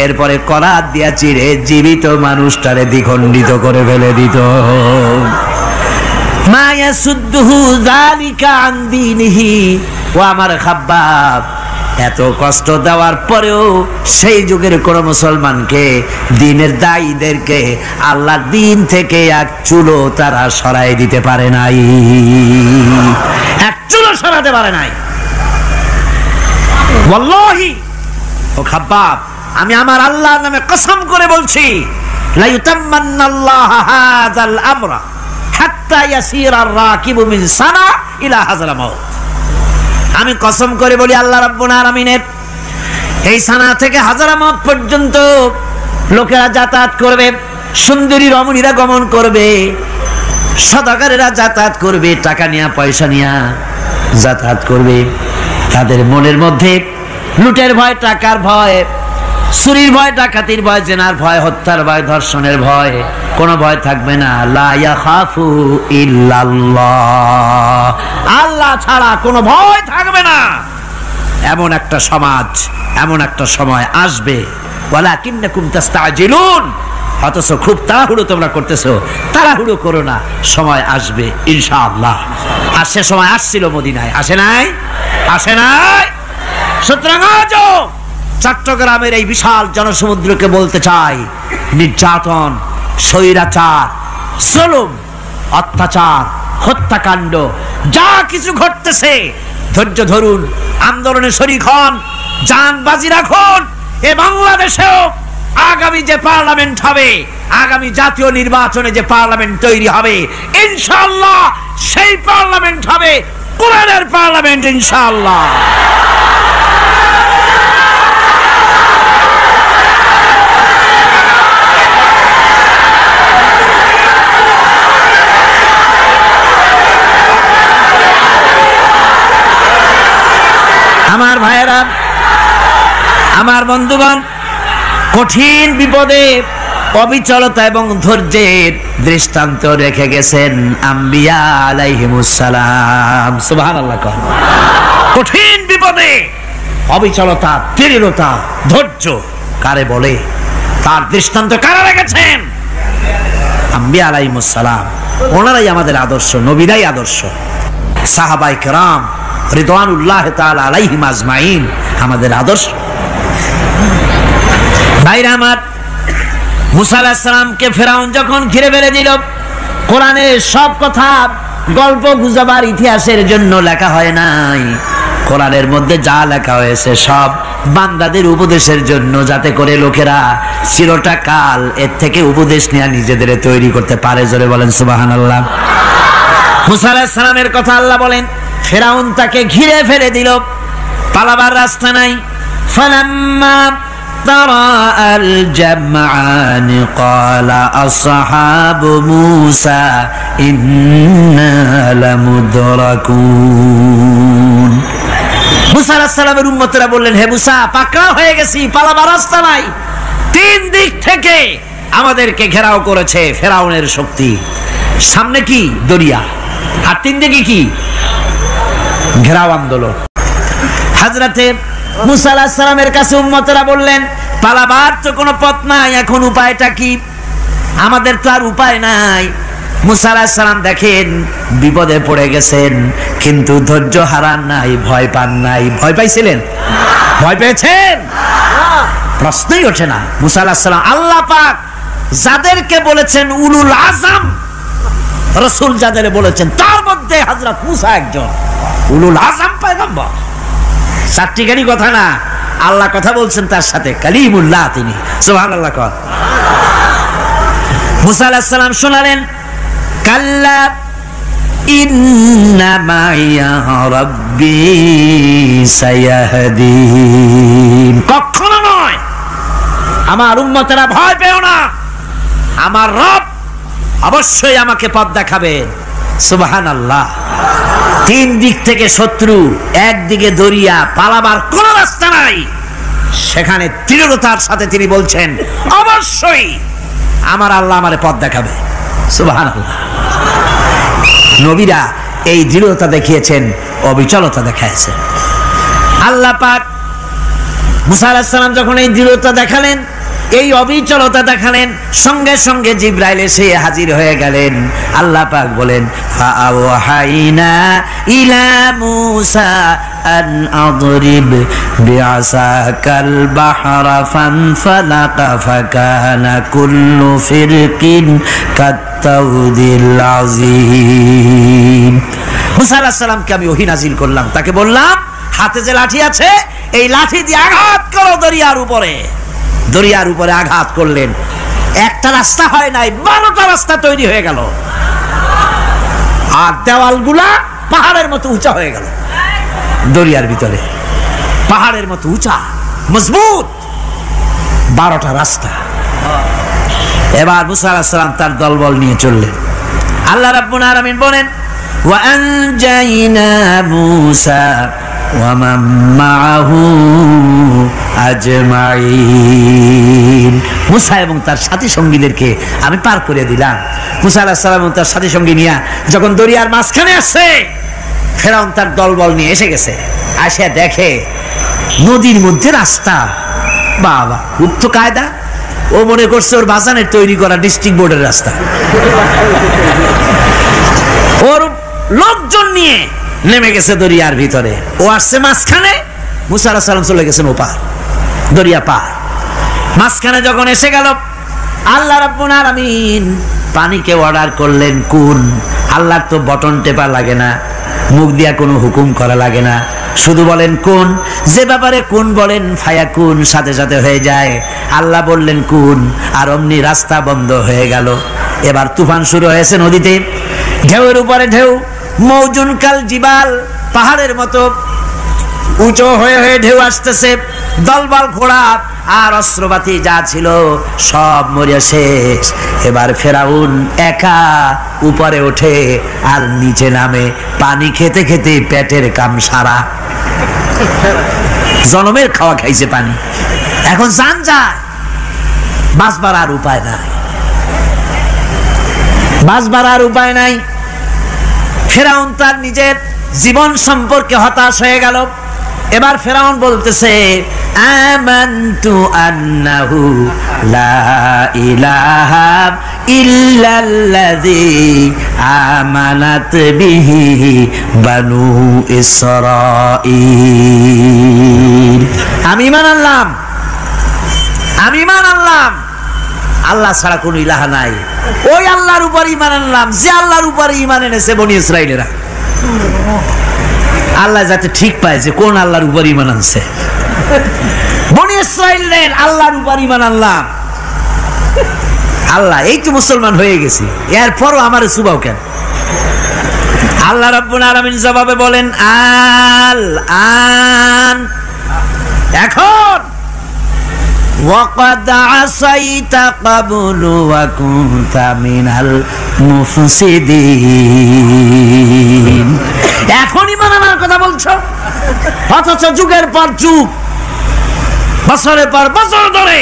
এরপরে করাত দিয়া চিরে জীবিত মানুষটারে দ্বিখণ্ডিত করে ফেলে দিত। মা ইয়াসুদ্দুহু যালিকা আন দীনিহি, ও আমার খাব্বাব, এত কষ্ট দেওয়ার পরেও সেই যুগের কোন মুসলমানকে, দ্বীনের দায়ীদেরকে আল্লাহর দ্বীন থেকে এক চুলো তারা সরাই দিতে পারে নাই, এক চুলো সরাতে পারে নাই। ওয়াল্লাহি, ও খাব্বাব, আমি আমার আল্লাহর নামে কসম করে বলছি, লা ইউতাম্মান্নাল্লাহু হাযাল আমরা হাত্তা ইয়াসিরার রাকিবু মিন সানা ইলা হাযরামাউত। আমি কসম করে বলি, আল্লাহ রাব্বুল আলামিনের এই সানা থেকে হাজারামাউত পর্যন্ত লোকেরা যাতায়াত করবে, সুন্দরী রমণীরা গমন করবে, সদাগরেরা যাতায়াত করবে, টাকা নিয়া পয়সা নিয়া যাতায়াত করবে। তাদের মনের মধ্যে লুটের ভয়, টাকার ভয়, চুরির ভয়, ডাকাতির ভয়, জেনার ভয়, হত্যার ভয়, ধর্ষণের ভয়, কোনো ভয় থাকবে না। লা ইয়াখাফু ইল্লাল্লাহ, আল্লাহ ছাড়া কোনো ভয় থাকবে না। এমন একটা সমাজ, এমন একটা সময় আসবে। ওয়ালাকিন্নাকুম তাস্তাজিলুন, অথচ খুব তাড়াহুড়ো তোমরা করতেছো। তাড়াহুড়ো করো না, সময় আসবে ইনশাআল্লাহ। আর সে সময় আসছিল মদিনায়, আসে নাই? আসে নাই? সুতরাং আজও চট্টগ্রামের এই বিশাল জনসমুদ্রকে বলতে চাই, নির্যাতন, স্বৈরাচার, জুলুম, অত্যাচার, হত্যাকাণ্ড যা কিছু ঘটতেছে, ধৈর্য ধরুন, আন্দোলনে শরীক হন, জান বাজি রাখুন। এ বাংলাদেশেও আগামী যে পার্লামেন্ট হবে, আগামী জাতীয় নির্বাচনে যে পার্লামেন্ট তৈরি হবে, ইনশাআল্লাহ সেই পার্লামেন্ট হবে কোরআনের পার্লামেন্ট ইনশাআল্লাহ। আমার ভাইয়েরা, আমার বন্ধুগণ, কঠিন বিপদে অবিচলতা এবং ধৈর্যের দৃষ্টান্ত রেখে গেছেন আম্বিয়া আলাইহিমুস সালাম। সুবহানাল্লাহ। কঠিন বিপদে অবিচলতা, দৃঢ়তা, ধৈর্য কারে বলে, তার দৃষ্টান্ত কারা রেখেছেন? আম্বিয়া আলাইহিমুস সালাম। ওনারাই আমাদের আদর্শ, নবীরাই আদর্শ। সাহাবায়ে কেরাম রিদওয়ানুল্লাহ তাআলা আলাইহিম আজমাইন আমাদের আদর্শ। ভাইরা আমার, মুসা আলাইহিস সালামকে ফেরাউন যখন ঘিরে ফেলে দিল, কোরআনের সব কথা গল্প গুজবার ইতিহাসের জন্য লেখা হয় নাই। কোরআনের মধ্যে যা লেখা হয়েছে সব বান্দাদের উপদেশের জন্য, যাতে করে লোকেরা চিরটা কাল এর থেকে উপদেশ নিয়ে নিজেদের তৈরি করতে পারে। জোরে বলেন সুবহানাল্লাহ। মুসা আলাইহিস সালামের কথা আল্লাহ বলেন, ফেরাউন তাকে ঘিরে ফেলে দিল, পালাবার রাস্তা নাই। ফালাম্মা ترى الجمعان قال أصحاب موسى إنا لمدركون। মুসা আলাইহিস সালামের উম্মতরা বললেন, হে মুসা, পাকড়াও হয়ে গেছি, পালাবার রাস্তা নাই। তিন দিক থেকে আমাদেরকে ঘেরাও করেছে ফেরাউনের শক্তি। সামনে কি? দরিয়া, আর তিন দিকে কি? ঘেরাও আন্দোলন। হযরতে মুসা আলাইহিস সালামের কাছে উম্মতরা বললেন, পালাবার তো কোনো পথ নাই, এখন উপায়টা কি? আমাদের তো আর উপায় নাই। মুসা আলাইহিস সালাম দেখেন বিপদে পড়ে গেছেন, কিন্তু ধৈর্য হারান নাই, ভয় পান নাই। ভয় পাইছিলেন? ভয় পেয়েছেন? প্রশ্নই ওঠে না। মুসা আলাইহিস সালাম, আল্লাহ পাক যাদেরকে বলেছেন উলুল আজম রাসূল, যাদের বলেছেন তার মধ্যে হযরত মুসা একজন উলুল আজম পয়গম্বর। চারটিখানি কথা না, আল্লাহ কথা বলছেন তার সাথে, কালিমুল্লাহ তিনি। সুবহানাল্লাহ। মুসা আলাইহিস সালাম শোনালেন, কাল্লা ইন্না মাইয়া রাব্বি সায়াহদিন। কখনো নয়, আমার উম্মতেরা ভয় পেও না, আমার রব অবশ্যই আমাকে পথ দেখাবেন। সুবহানাল্লাহ। তিন দিক থেকে শত্রু, একদিকে দরিয়া, পালাবার কোন রাস্তা নাই। সেখানে দৃঢ়তার সাথে তিনি বলছেন, অবশ্যই আমার আল্লাহ আমারে পথ দেখাবে। সুবহানাল্লাহ। নবীরা এই দৃঢ়তা দেখিয়েছেন, অবিচলতা দেখাইছেন। আল্লাহ পাক মুসা আলাইহিস সালাম যখন এই দৃঢ়তা দেখালেন, এই অবিচলতা দেখালেন, সঙ্গে সঙ্গে জিবরাইল এসে হাজির হয়ে গেলেন। আল্লাহ পাক বলেন, ফাআওহাইনা ইলা মুসা আন আদরিব বিআসাকাল বাহরা ফানফালাকা ফাকানা কুল্লু ফিরকিন কাত্তাউদিল আযীম। মুসা আলাইহিস সালামকে আমি ওহী নাজিল করলাম, তাকে বললাম হাতে যে লাঠি আছে, এই লাঠি দিয়ে আঘাত করো দরিয়ার উপরে। দরিয়ার উপরে আঘাত করলেন, একটা রাস্তা হয় নাই, 12টা রাস্তা তৈরি হয়ে গেল, আর দেওয়ালগুলা পাহাড়ের মতো উঁচা হয়ে গেল। দরিয়ার ভিতরে পাহাড়ের মতো উঁচা, মজবুত 12টা রাস্তা। এবার মুসা আলাইহিস সালাম তার দলবল নিয়ে চললেন। আল্লাহ রাব্বুল আলামিন বলেন, ওয়া আনজাইনা মুসা ওয়া মান মাআহু আজমাইন। মুসা এবং তার সাথী সঙ্গীদেরকে আমি পার করে দিলাম। মুসা আলাইহিস সালাম এবং তার সাথী সঙ্গী নিয়ে যখন দরিয়ার মাঝখানে আসছে, ফেরাউন তার দলবল নিয়ে এসে গেছে। আসে দেখে নদীর মধ্যে রাস্তা। বাবা, খুব তো কায়দা। ও মনে করছে ওর বাজানের তৈরি করা ডিস্ট্রিক্ট বোর্ডের রাস্তা। ওর লোকজন নিয়ে নেমে গেছে দরিয়ার ভিতরে, ও আসছে মাঝখানে, মুসা আলাইহিস সালাম চলে গেছেন ওপার, দরিয়া পার। মাঝখানে যখন এসে গেল, আল্লাহ রাব্বুল আলামিন পানিকে অর্ডার করলেন কুন। আল্লাহর তো বটন টেপা লাগে না, মুখ দিয়া কোনো হুকুম করা লাগে না, শুধু বলেন কুন। যে ব্যাপারে কুন বলেন ফায়াকুন, সাথে সাথে হয়ে যায়। আল্লাহ বললেন কুন, আর অমনি রাস্তা বন্ধ হয়ে গেল। এবার তুফান শুরু হয়েছে নদীতে, ঢেউয়ের উপরে ঢেউ, মৌজুন কাল জিবাল, পাহাড়ের মতো উঁচু হয়ে হয়ে ঢেউ আসতেছে। দলবল ঘোড়া আর অস্ত্রপাতি যা ছিল সব মরিয়া শেষ। এবার ফেরাউন একা উপরে ওঠে আর নিচে নামে, পানি খেতে খেতে পেটের কাম সারা। জনমের খাওয়া খাইছে পানি, এখন জান যায়, বাঁচবার আর উপায় নাই, বাঁচবার আর উপায় নাই। ফেরাউন তার নিজের জীবন সম্পর্কে হতাশ হয়ে গেল। এবার ফেরাউন বলতেছে, আমানতু আন্নাহু লা ইলাহা ইল্লাল্লাযী আমানাত বিহি বানু ইসরাঈল। আমি ঈমান আনলাম, আমি ঈমান আনলাম আল্লাহ ছাড়া কোনো ইলাহা নাই। ওই আল্লাহর উপর ঈমান আনলাম যে আল্লাহর উপর ঈমান এনেছে বনি ইসরাঈলেরা। আল্লাহ যাতে ঠিক পায় যে কোন আল্লাহর উপর ঈমান আনছে। বনি ইসরাঈলের আল্লাহর উপর ঈমান আনলাম। আল্লাহ এই তো মুসলমান হয়ে গেছি, এরপরও আমার সুবাও কেন? আল্লাহ রাব্বুল আলামিন জবাবে বলেন, আল আন, এখন ওয়াকাদ আসাইতা ক্বাবলু ওয়া কুনতা মিনাল মুফসিদিন। এখন ঈমান আনার কথা বলছো, অথচ যুগের পর যুগ, বছরের পর বছর ধরে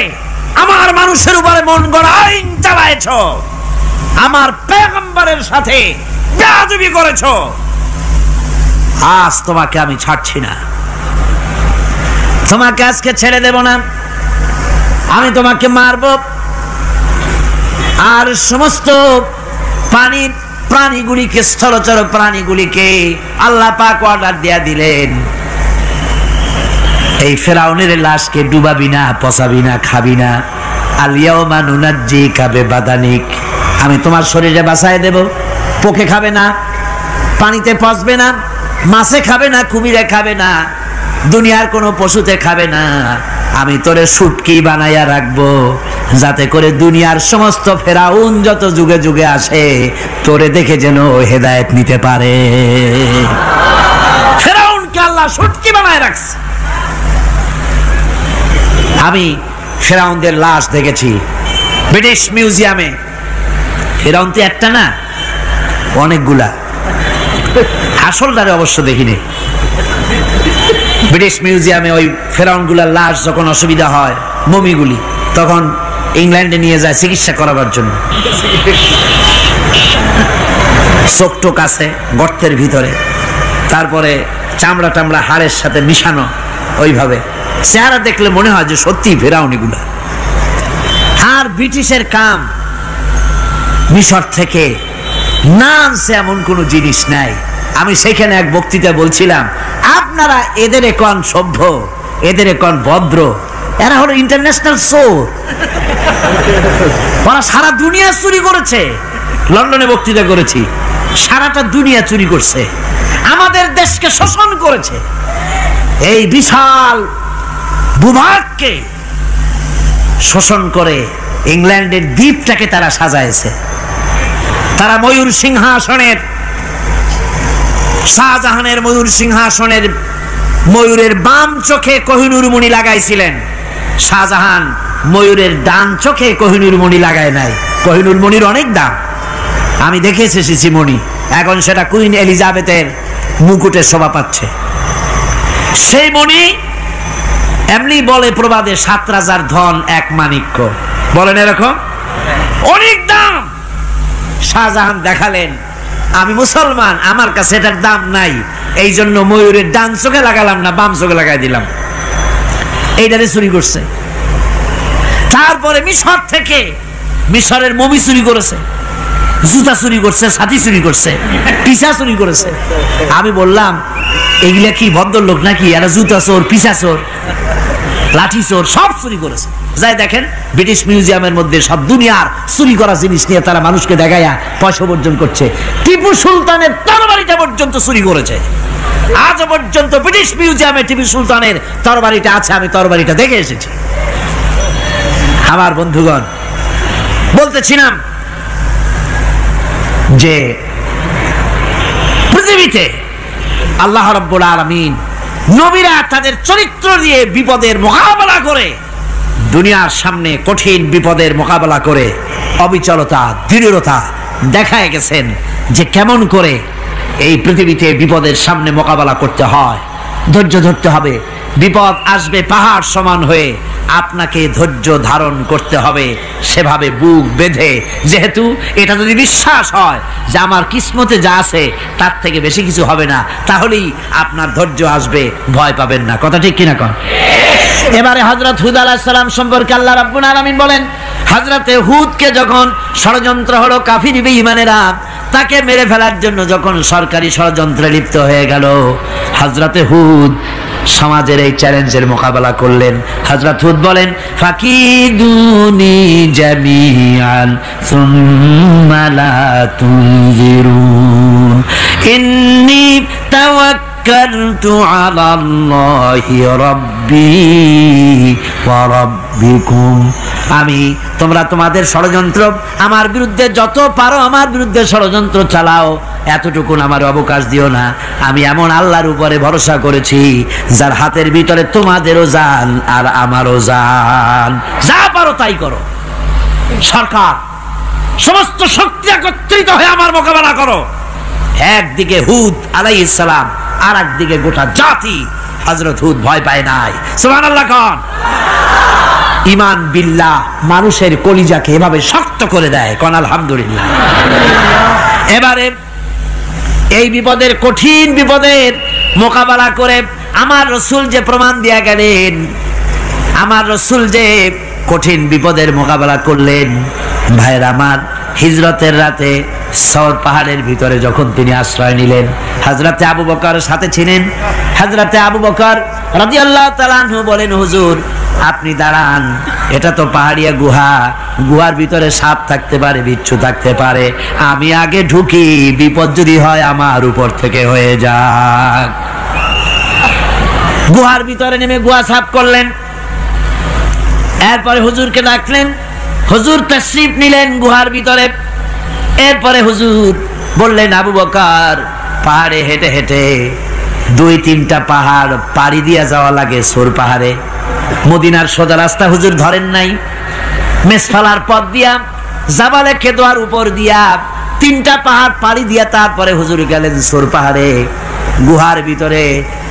আমার মানুষের উপরে মন গড়া আইন চালায়েছো, আমার পয়গম্বরের সাথে বেয়াদবি করেছো। আজ তোমাকে আমি ছাড়ছি না, তোমাকে আজকে ছেড়ে দেব না, আমি তোমাকে মারব। আর সমস্ত প্রাণীগুলিকে, স্থলচর প্রাণীগুলিকে আল্লাহ পাক অর্ডার দিয়া দিলেন, এই ফেরাউনের লাশকে ডুবাবি না, পচাবি না, খাবি না। আলিয়াউমা নুনাজ্জিকা বিবাদানিক, আমি তোমার শরীরে বাঁচায় দেব। পোকে খাবে না, পানিতে পচবে না, মাছে খাবে না, কুমিরে খাবে না, দুনিয়ার কোনো পশুতে খাবে না। আমি তোরে শুটকি বানাইয়া রাখবো, যাতে করে দুনিয়ার সমস্ত ফেরাউন যত যুগে যুগে আসে তোরে দেখে যেন হেদায়েত নিতে পারে। ফেরাউনকে আল্লাহ শুটকি বানায় রাখছে। আমি ফেরাউনদের লাশ দেখেছি ব্রিটিশ মিউজিয়ামে। ফেরাউন তো একটা না, অনেকগুলা। আসলটারে অবশ্য দেখিনি। ব্রিটিশ মিউজিয়ামে ওই ফেরাউনগুলার লাশ যখন অসুবিধা হয়, মমিগুলি, তখন ইংল্যান্ডে নিয়ে যায় চিকিৎসা করাবার জন্য। চোখ টোক আছে গর্তের ভিতরে, তারপরে চামড়া টামড়া হাড়ের সাথে মিশানো, ওইভাবে চেহারা দেখলে মনে হয় যে সত্যি ফেরাউনিগুলা। আর ব্রিটিশের কাম মিশর থেকে না আনছে এমন কোনো জিনিস নাই। আমি সেখানে এক বক্তৃতা বলছিলাম, আপনারা এদের এখন সভ্য, এদের এখন ভদ্র, এরা হলো ইন্টারন্যাশনাল চোর। ওরা সারা দুনিয়া চুরি করেছে। লন্ডনে বক্তৃতা করেছি, সারাটা দুনিয়া চুরি করছে, আমাদের দেশকে শোষণ করেছে। এই বিশাল ভূভাগকে শোষণ করে ইংল্যান্ডের দ্বীপটাকে তারা সাজাইছে। তারা ময়ূর সিংহাসনের, শাহজাহানের ময়ূর সিংহাসনের ময়ূরের বাম চোখে কোহিনূর মণি লাগাইছিলেন। শাহজাহান ময়ূরের ডান চোখে কোহিনূর মণি লাগায় নাই। কোহিনূর মণির অনেক দাম, আমি দেখে এসেছি মণি। এখন সেটা কুইন এলিজাবেথের মুকুটে শোভা পাচ্ছে। সেই মণি এমনি বলে প্রবাদে, 7 রাজার ধন এক মাণিক্য, বলেন এরকম, অনেক দাম। শাহজাহান দেখালেন, আমি মুসলমান, আমার কাছে এটার দাম নাই, এই জন্য ময়ূরের ডান চোখে লাগালাম না, বাম চোখে লাগাই দিলাম। এইটারে চুরি করছে। তারপরে মিশর থেকে, মিশরের মমি চুরি করেছে, জুতা চুরি করছে, ছাতি চুরি করছে, পিসা চুরি করেছে। আমি বললাম, এগুলা কি ভদ্রলোক নাকি? এরা জুতা চোর, পিসা চোর, লাঠি চোর, সব চুরি করেছে। যাই দেখেন ব্রিটিশ মিউজিয়ামের মধ্যে সব দুনিয়ার চুরি করা জিনিস নিয়ে তারা মানুষকে দেখাইয়া পয়সা অর্জন করছে। টিপু সুলতানের তরবারিটা পর্যন্ত চুরি করেছে। আজ পর্যন্ত ব্রিটিশ মিউজিয়ামে টিপু সুলতানের তরবারিটা আছে, আমি তরবারিটা দেখে এসেছি। আমার বন্ধুগণ, বলতেছিলাম যে পৃথিবীতে আল্লাহ রাব্বুল আলামিন নবীরা তাদের চরিত্র দিয়ে বিপদের মোকাবেলা করে, দুনিয়ার সামনে কঠিন বিপদের মোকাবেলা করে অবিচলতা, দৃঢ়তা দেখায় গেছেন যে কেমন করে এই পৃথিবীতে বিপদের সামনে মোকাবেলা করতে হয়। ধৈর্য ধরতে হবে। বিপদ আসবে পাহাড় সমান হয়ে, আপনাকে ধৈর্য ধারণ করতে হবে সেভাবে বুক বেঁধে। যেহেতু এটা যদি বিশ্বাস হয় যে আমার কিসমতে যা আছে তার থেকে বেশি কিছু হবে না, তাহলেই আপনার ধৈর্য আসবে, ভয় পাবেন না। কথা ঠিক কিনা কন? এবারে হযরত হুদ আলাইহিস সালাম সম্পর্কে আল্লাহ রাব্বুল আলামিন বলেন, হযরতে হুদকে যখন ষড়যন্ত্র হলো কাফির বেঈমানেরা তাকে মেরে ফেলার জন্য, যখন সরকারি ষড়যন্ত্রে লিপ্ত হয়ে গেল, হযরতে হুদ সমাজের এই চ্যালেঞ্জের মোকাবেলা করলেন। হযরত হুদ বলেন, ফাকিদুনি জামিআন সুম্মা লা তুনজিরুন ইন্নী তাওয়াক্কালতু আলাল্লাহি রাব্বি ওয়া রাব্বিকুম। তোমরা তোমাদের ষড়যন্ত্র আমার বিরুদ্ধে যত পারো আমার বিরুদ্ধে ষড়যন্ত্র চালাও, এতটুকু আমার অবকাশ দিও না। আমি এমন আল্লাহর উপরে ভরসা করেছি যার হাতের ভিতরে তোমাদেরও জান আর আমারও জান। যা পারো তাই করো। সরকার সমস্ত শক্তি একত্রিত হয়ে আমার মোকাবেলা করো। একদিকে হুদ আলাইহিস সালাম, আর একদিকে গোটা জাতি। হযরত হুদ ভয় পায় নাই। সুবহানাল্লাহ কোন? ঈমান বিল্লাহ মানুষের কলিজাকে এভাবে শক্ত করে দেয়। কোন আলহামদুলিল্লাহ। এবারে এই বিপদের, কঠিন বিপদের মোকাবেলা করে আমার রাসূল যে প্রমাণ দিয়া গেলেন, আমার রাসূল যে কঠিন বিপদের মোকাবেলা করলেন, ভাইয়ের আমার, হিজরতের রাতে সওর পাহাড়ের ভিতরে যখন তিনি আশ্রয় নিলেন, হযরতে আবু বকর সাথে ছিলেন। হযরতে আবু বকর রাদিয়াল্লাহু তাআলা আনহু বলেন, হুজুর আপনি দাঁড়ান, এটা তো পাহাড়িয়া গুহা, গুহার ভিতরে সাপ থাকতে পারে, বিচ্ছু থাকতে পারে, আমি আগে ঢুকি, বিপদ যদি হয় আমার উপর থেকে হয়ে যাক। গুহার ভিতরে নেমে গুহা সাফ করলেন। এরপরে হুজুরকে ডাকলেন, হুজুর তাশরীফ নিলেন গুহার ভিতরে। এরপরে হুজুর বললেন, আবু বকর পাহাড়ে হেঁটে হেঁটে 2-3টা পাহাড় পাড়ি দিয়া যাওয়া লাগে সৌর পাহাড়ে। মদিনার সোজা রাস্তা হুজুর ধরেন নাই, মেসফালার পথ দিয়া জাবালে কেদোয়ার উপর দিয়া 3টা পাহাড় পাড়ি দিয়া তারপরে হুজুর গেলেন সৌর পাহাড়ে। গুহার ভিতরে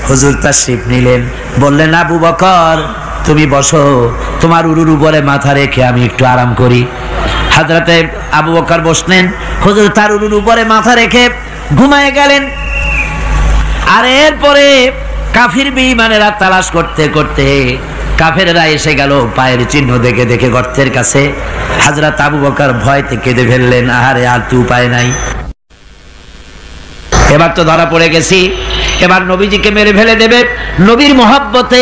হুজুর তাশরীফ নিলেন। বললেন, আবু বকর তুমি বসো, তোমার উরুর উপরে মাথা রেখে আমি একটু আরাম করি। হযরতে আবু বকর বসলেন, হুজুর তার উরুর উপরে মাথা রেখে ঘুমায় গেলেন। আর এরপরে কাফির বেঈমানেরা তালাশ করতে করতে কাফেররা এসে গেল পায়ের চিহ্ন দেখে দেখে গর্তের কাছে। হযরত আবু বকর ভয়তে কেঁদে ফেললেন, আহারে আর তো উপায় নাই, এবার তো ধরা পড়ে গেছি, এবার নবীজিকে মেরে ফেলে দেবে। নবীর মহব্বতে,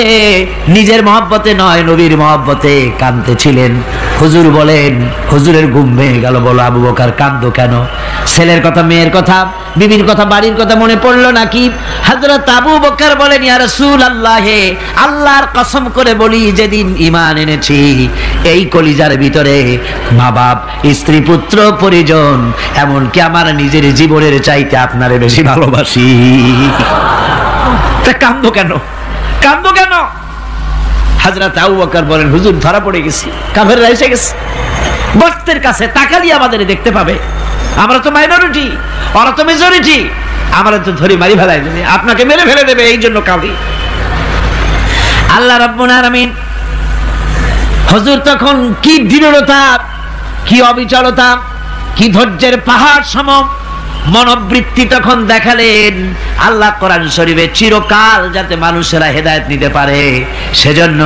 নিজের মহব্বতে নয়, নবীর মহব্বতে কাঁদতেছিলেন। হুজুর বলেন, হুজুরের ঘুম ভেঙে গেল। বলো আবু বকর কাঁদো কেন? ছেলের কথা, মেয়ের কথা, বিবির কথা, বাড়ির কথা মনে পড়লো নাকি? হযরত আবু বকর বলেন, ইয়া রাসূলুল্লাহ, আল্লাহর কসম করে বলি, যেদিন ঈমান এনেছি এই কলিজার ভিতরে মা বাপ, স্ত্রী, পুত্র, পরিজন, এমনকি আমার নিজের জীবনের চাইতে আপনারে বেশি ভালোবাসি। তা কাঁদো কেন? কাঁদো কেন? হযরত আবু বকর বলেন, হুজুর ধরা পড়ে গেছি, কাফেররা এসে গেছে গর্তের কাছে, তাকালি আমাদের দেখতে পাবে, আমরা তো মাইনরিটি, ওরা তো মেজরিটি, আমরা তো ধরে মারি ফেলাই দেবে, আপনাকে মেরে ফেলে দেবে, এই জন্য কাঁদি। আল্লাহ রাব্বুল আলামিন, হুজুর তখন কি দৃঢ়তা, কি অবিচলতা, কি ধৈর্যের পাহাড় সম মনোবৃত্তি তখন দেখালেন। আল্লাহ কোরআন শরীফে চিরকাল যাতে মানুষেরা হেদায়েত নিতে পারে সেজন্য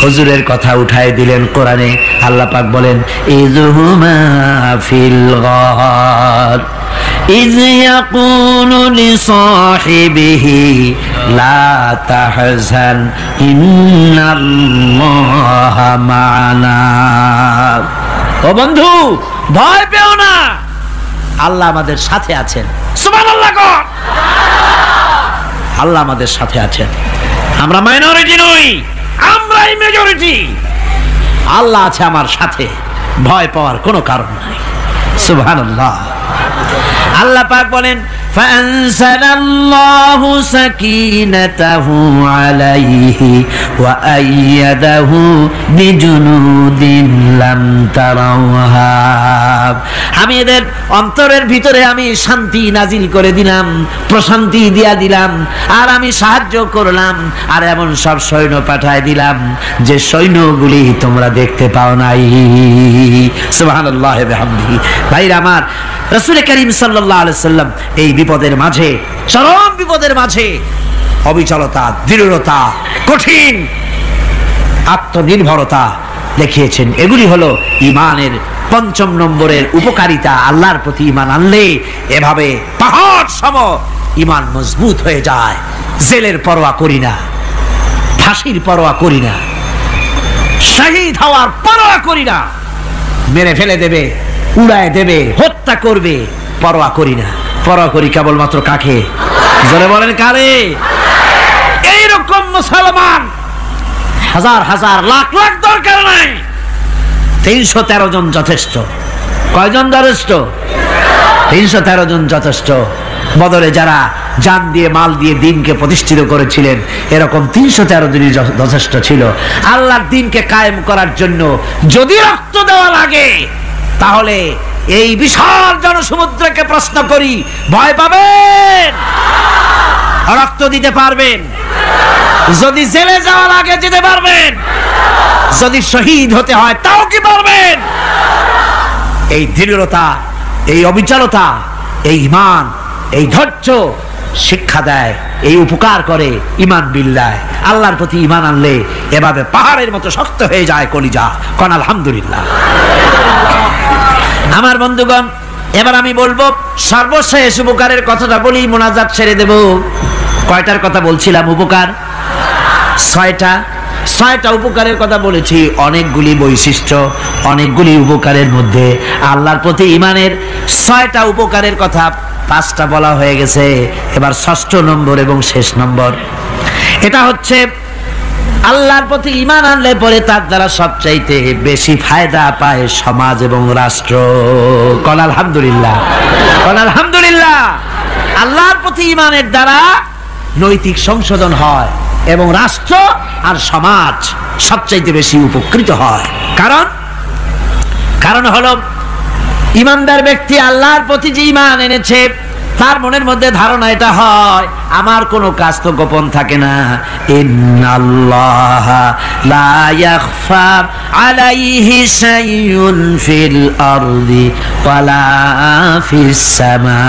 হুজুরের কথা উঠায় দিলেন কোরআনে। আল্লাহ পাক বলেন, ইযহুমা ফিল গার ইয ইয়াকুলু লিসাহিবিহি লা তাহজান ইন্নাল্লাহা মা'ানা। ও বন্ধু, ভয় পেও না, আল্লাহ আমাদের সাথে আছেন। সুবহানাল্লাহ কর। আল্লাহ আমাদের সাথে আছেন। আমরা মাইনরিটি নই, আমরাই মেজরিটি। আল্লাহ আছে আমার সাথে, ভয় পাওয়ার কোনো কারণ নাই। সুবহানাল্লাহ। আল্লাহ পাক বলেন, ফাআনসালাল্লাহু সাকিনাতাহু আলাইহি ওয়া আইয়াদাহু বিজুনুদিন লাম তারাওহা। আমি এদের অন্তরের ভিতরে আমি শান্তি নাজিল করে দিলাম, প্রশান্তি দিয়া দিলাম, আর আমি সাহায্য করলাম, আর এমন সব সৈন্য পাঠায় দিলাম যে সৈন্যগুলি তোমরা দেখতে পাও নাই। সুবহানাল্লাহ ওয়া বিহামদিহি। ভাইরা আমার, রাসূল করিম সাল্লাল্লাহু আলাইহি সাল্লাম এই বিপদের মাঝে, চরম বিপদের মাঝে অবিচলতা, দৃঢ়তা, কঠিন আত্মনির্ভরতা দেখিয়েছেন। এগুলি হলো ঈমানের পঞ্চম নম্বরের উপকারিতা। আল্লাহর প্রতি ঈমান আনলে এভাবে পাহাড় সম ঈমান মজবুত হয়ে যায়। জেলের পরোয়া করি না, ফাঁসির পরোয়া করি না, শহীদ হওয়ার পরোয়া করি না, মেরে ফেলে দেবে, উড়ায় দেবে, হত্যা করবে, পরোয়া করি না। পরোয়া করি কেবলমাত্র কাকে? জোরে বলেন কারে? এইরকম মুসলমান হাজার হাজার লাখ লাখ দরকার নাই, 313 জন যথেষ্ট। কয়জন যথেষ্ট? 313 জন যথেষ্ট। বদরে যারা জান দিয়ে, মাল দিয়ে দ্বীনকে প্রতিষ্ঠিত করেছিলেন, এরকম 313 জনই যথেষ্ট ছিল। আল্লাহর দ্বীনকে কায়েম করার জন্য যদি রক্ত দেওয়া লাগে, তাহলে এই বিশাল জনসমুদ্রকে প্রশ্ন করি, ভয় পাবেন? রক্ত দিতে পারবেন? যদি জেলে যাওয়া লাগে যেতে পারবেন? যদি শহীদ হতে হয় তাও কি পারবেন? এই দৃঢ়তা, এই অবিচলতা, এই ঈমান, এই ধৈর্য শিক্ষা দেয়, এই উপকার করে ঈমান বিল্লাহ। আল্লাহর প্রতি ঈমান আনলে এভাবে পাহাড়ের মতো শক্ত হয়ে যায় কলিজা। কোন আলহামদুলিল্লাহ। আমার বন্ধুগণ, এবার আমি বলবো সর্বশেষ উপকারের কথাটা বলি, মোনাজাত ছেড়ে দেব। কয়টার কথা বলছিলাম? উপকার 6টা উপকারের কথা বলেছি। অনেকগুলি বৈশিষ্ট্য, অনেকগুলি উপকারের মধ্যে আল্লাহর প্রতি ঈমানের 6টা উপকারের কথা 5টা বলা হয়ে গেছে। এবার 6ষ্ঠ নম্বর এবং শেষ নম্বর, এটা হচ্ছে আল্লাহর প্রতি ঈমান আনলে পরে তার দ্বারা সবচাইতে বেশি ফায়দা পায় সমাজ এবং রাষ্ট্র। কোন আলহামদুলিল্লাহ, কোন আলহামদুলিল্লাহ। আল্লাহর প্রতি ঈমানের দ্বারা নৈতিক সংশোধন হয় এবং রাষ্ট্র আর সমাজ সবচাইতে বেশি উপকৃত হয়। কারণ হলো ঈমানদার ব্যক্তি আল্লাহর প্রতি যে ঈমান এনেছে, তার মনের মধ্যে ধারণা এটা হয়, আমার কোনো কাজ তো গোপন থাকে না। ইন্নাল্লাহা লা ইয়াখফা আলাইহি শাইউন ফিল আরদি ওয়ালা ফিস সামা।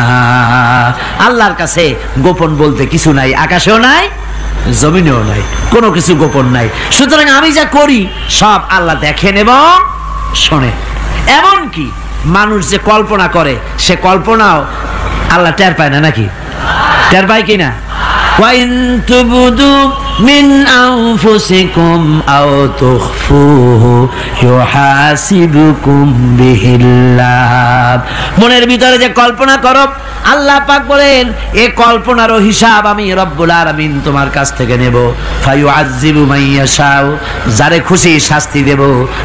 আল্লাহর কাছে গোপন বলতে কিছু নাই, আকাশেও নাই, জমিনেও নাই, কোনো কিছু গোপন নাই। সুতরাং আমি যা করি সব আল্লাহ দেখেন এবং শোনেন। এমনকি মানুষ যে কল্পনা করে, সে কল্পনাও আল্লাহ টের পায় না, নাকি? টের পায় কিনা? ওয়াইন তুবদু মিন আনফুসিকুম আও তুখফুহু ইউহাসিবুকুম বিহিল্লাহ। মনের ভিতরে যে কল্পনা করো, আল্লাহ পাক বলেন এই কল্পনারও হিসাব আমি রব্বুল আলামিন তোমার কাছ থেকে নেব। ফায়ুআযযিবু মাইয়াশাউ, যারে খুশি শাস্তি দেব,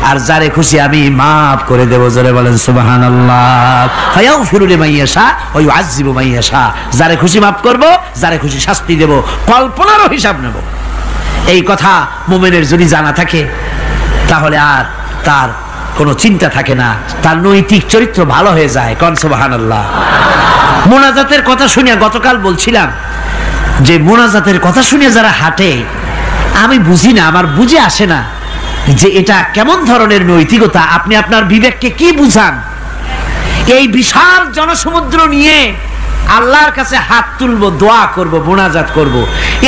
আর যারে খুশি আমি মাফ করে দেব। জোরে বলেন সুবহানাল্লাহ। ফায়াগফিরু লিমাইয়াশা ওয়া ইউআযযিবু মাইয়াশা, যারে খুশি মাফ করব, যারে খুশি শাস্তি দেব, কল্পনারও হিসাব নেব। এই কথা মুমিনের যদি জানা থাকে, তাহলে আর তার কোনো চিন্তা থাকে না, তার নৈতিক চরিত্র ভালো হয়ে যায়। কোন সুবহানাল্লাহ। মোনাজাতের কথা শুনে গতকাল বলছিলাম যে মোনাজাতের কথা শুনে যারা হাঁটে, আমি বুঝি না, আমার বুঝে আসে না যে এটা কেমন ধরনের নৈতিকতা। আপনি আপনার বিবেককে কি বুঝান? এই বিশাল জনসমুদ্র নিয়ে আল্লাহর কাছে হাত তুলবো, দোয়া করব, মোনাজাত করব,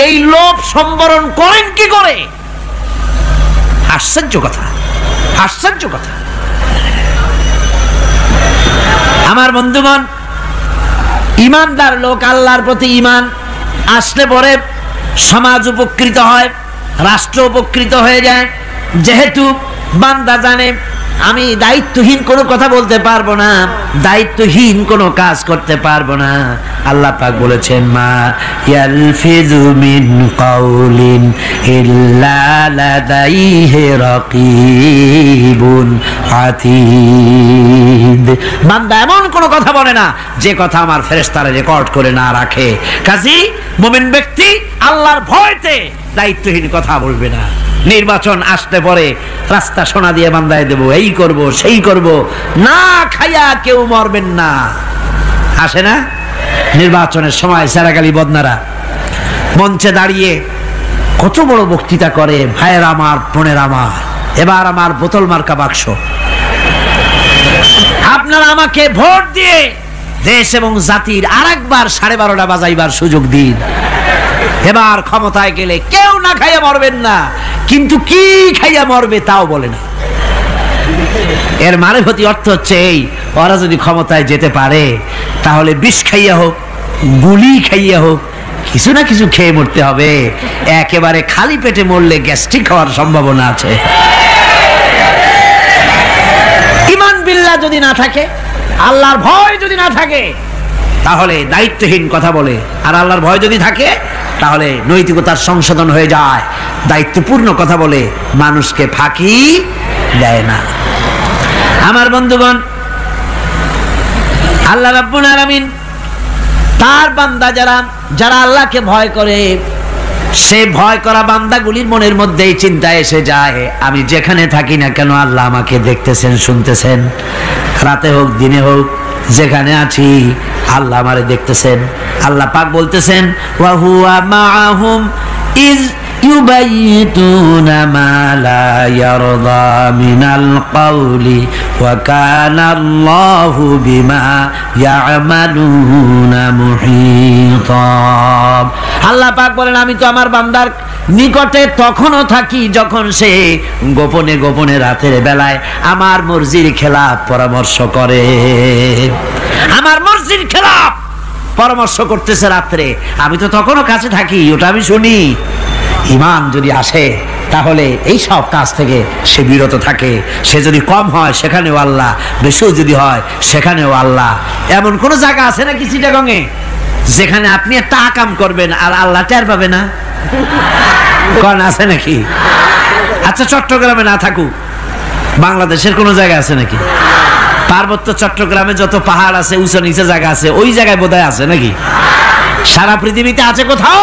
এই লোভ সম্বরণ করেন কি করে? আশ্চর্য কথা, আশ্চর্য কথা। আমার বন্ধুগণ, ঈমানদার লোক, আল্লাহর প্রতি ঈমান আসলে পরে সমাজ উপকৃত হয়, রাষ্ট্র উপকৃত হয়ে যায়। যেহেতু বান্দা জানে আমি দায়িত্বহীন কোনো কথা বলতে পারবো না, দায়িত্বহীন কোনো কাজ করতে পারবো না। আল্লাহ পাক বলেছেন মা ইয়ালফিযু মিন কাউলিন ইল্লা লাদাইহি রাকীবুন আতীদ। বান্দা এমন কোনো কথা বলে না যে কথা আমার ফেরেশতারা রেকর্ড করে না রাখে। কাজী মুমিন ব্যক্তি আল্লাহর ভয়তে দায়িত্বহীন কথা বলবে না। নির্বাচন আসতে পরে রাস্তা সোনা দিয়ে বান্দায় দেব, এই করব সেই করব, না খাইয়া কেউ মরবেন না। আসে না নির্বাচনের সময় সারাগালি বদনারা মঞ্চে দাঁড়িয়ে কত বড় বক্তৃতা করে, ভাইয়ের আমার বোনের আমার, এবার আমার বোতল মার্কা বাক্স, আপনারা আমাকে ভোট দিয়ে দেশ এবং জাতির আরেকবার 12:30 বাজাইবার সুযোগ দিন। এবার ক্ষমতায় গেলে কেউ না খাইয়া মরবেন না, কিন্তু কি খাইয়া মরবে তাও বলে না। এর মানবতী অর্থ হচ্ছে এই, ওরা যদি ক্ষমতায় যেতে পারে তাহলে বিষ খাইয়া হোক, গুলি খাইয়া হোক, কিছু না কিছু খেয়ে মরতে হবে। একেবারে খালি পেটে মরলে গ্যাস্ট্রিক হওয়ার সম্ভাবনা আছে। ঈমান বিল্লাহ যদি না থাকে, আল্লাহর ভয় যদি না থাকে, তাহলে দায়িত্বহীন কথা বলে। আর আল্লাহর ভয় যদি থাকে তাহলে নৈতিকতার সংশোধন হয়ে যায়, দায়িত্বপূর্ণ কথা বলে, মানুষকে ফাঁকি দেয় না। আমার বন্ধুগণ, আল্লাহ রাব্বুল আলামিন তার বান্দা যারা আল্লাহকে ভয় করে, সে ভয় করা বান্দাগুলির মনের মধ্যেই চিন্তা এসে যায়, আমি যেখানে থাকি না কেন আল্লাহ আমাকে দেখতেছেন, শুনতেছেন, রাতে হোক দিনে হোক, যেখানে আছি আল্লাহ আমারে দেখতেছেন। আল্লাহ পাক বলতেছেন ওয়া হুয়া মাআহুম ইজ ইউবাইতুনা মা লা ইয়ারদা মিনাল কাউলি ওয়া কানা আল্লাহু বিমা ইয়ামালুনা মুহীতা। আল্লাহ পাক বলেন আমি তো আমার বান্দার নিকটে তখনও থাকি যখন সে গোপনে গোপনে রাতের বেলায় আমার মর্জির খেলাফ পরামর্শ করে। আমার মর্জির খেলাফ পরামর্শ করতেছে রাত্রে, আমি তো তখনও কাছে থাকি, ওটা আমি শুনি। ঈমান যদি আসে তাহলে এই সব কাজ থেকে সে বিরত থাকে। সে যদি কম হয় সেখানেও আল্লাহ, বেশিও যদি হয় সেখানেও আল্লাহ। এমন কোন জায়গা আছে নাকি চিটাগংয়ে যেখানে আপনি একটা আকাম করবেন আর আল্লাহ টের পাবে না? কোন আছে নাকি? আচ্ছা চট্টগ্রামে না থাকুক, বাংলাদেশের কোন জায়গা আছে নাকি? পার্বত্য চট্টগ্রামে যত পাহাড় আছে, উঁচু নিচে জায়গা আছে, ওই জায়গায় বোধহয় আছে নাকি? সারা পৃথিবীতে আছে কোথাও?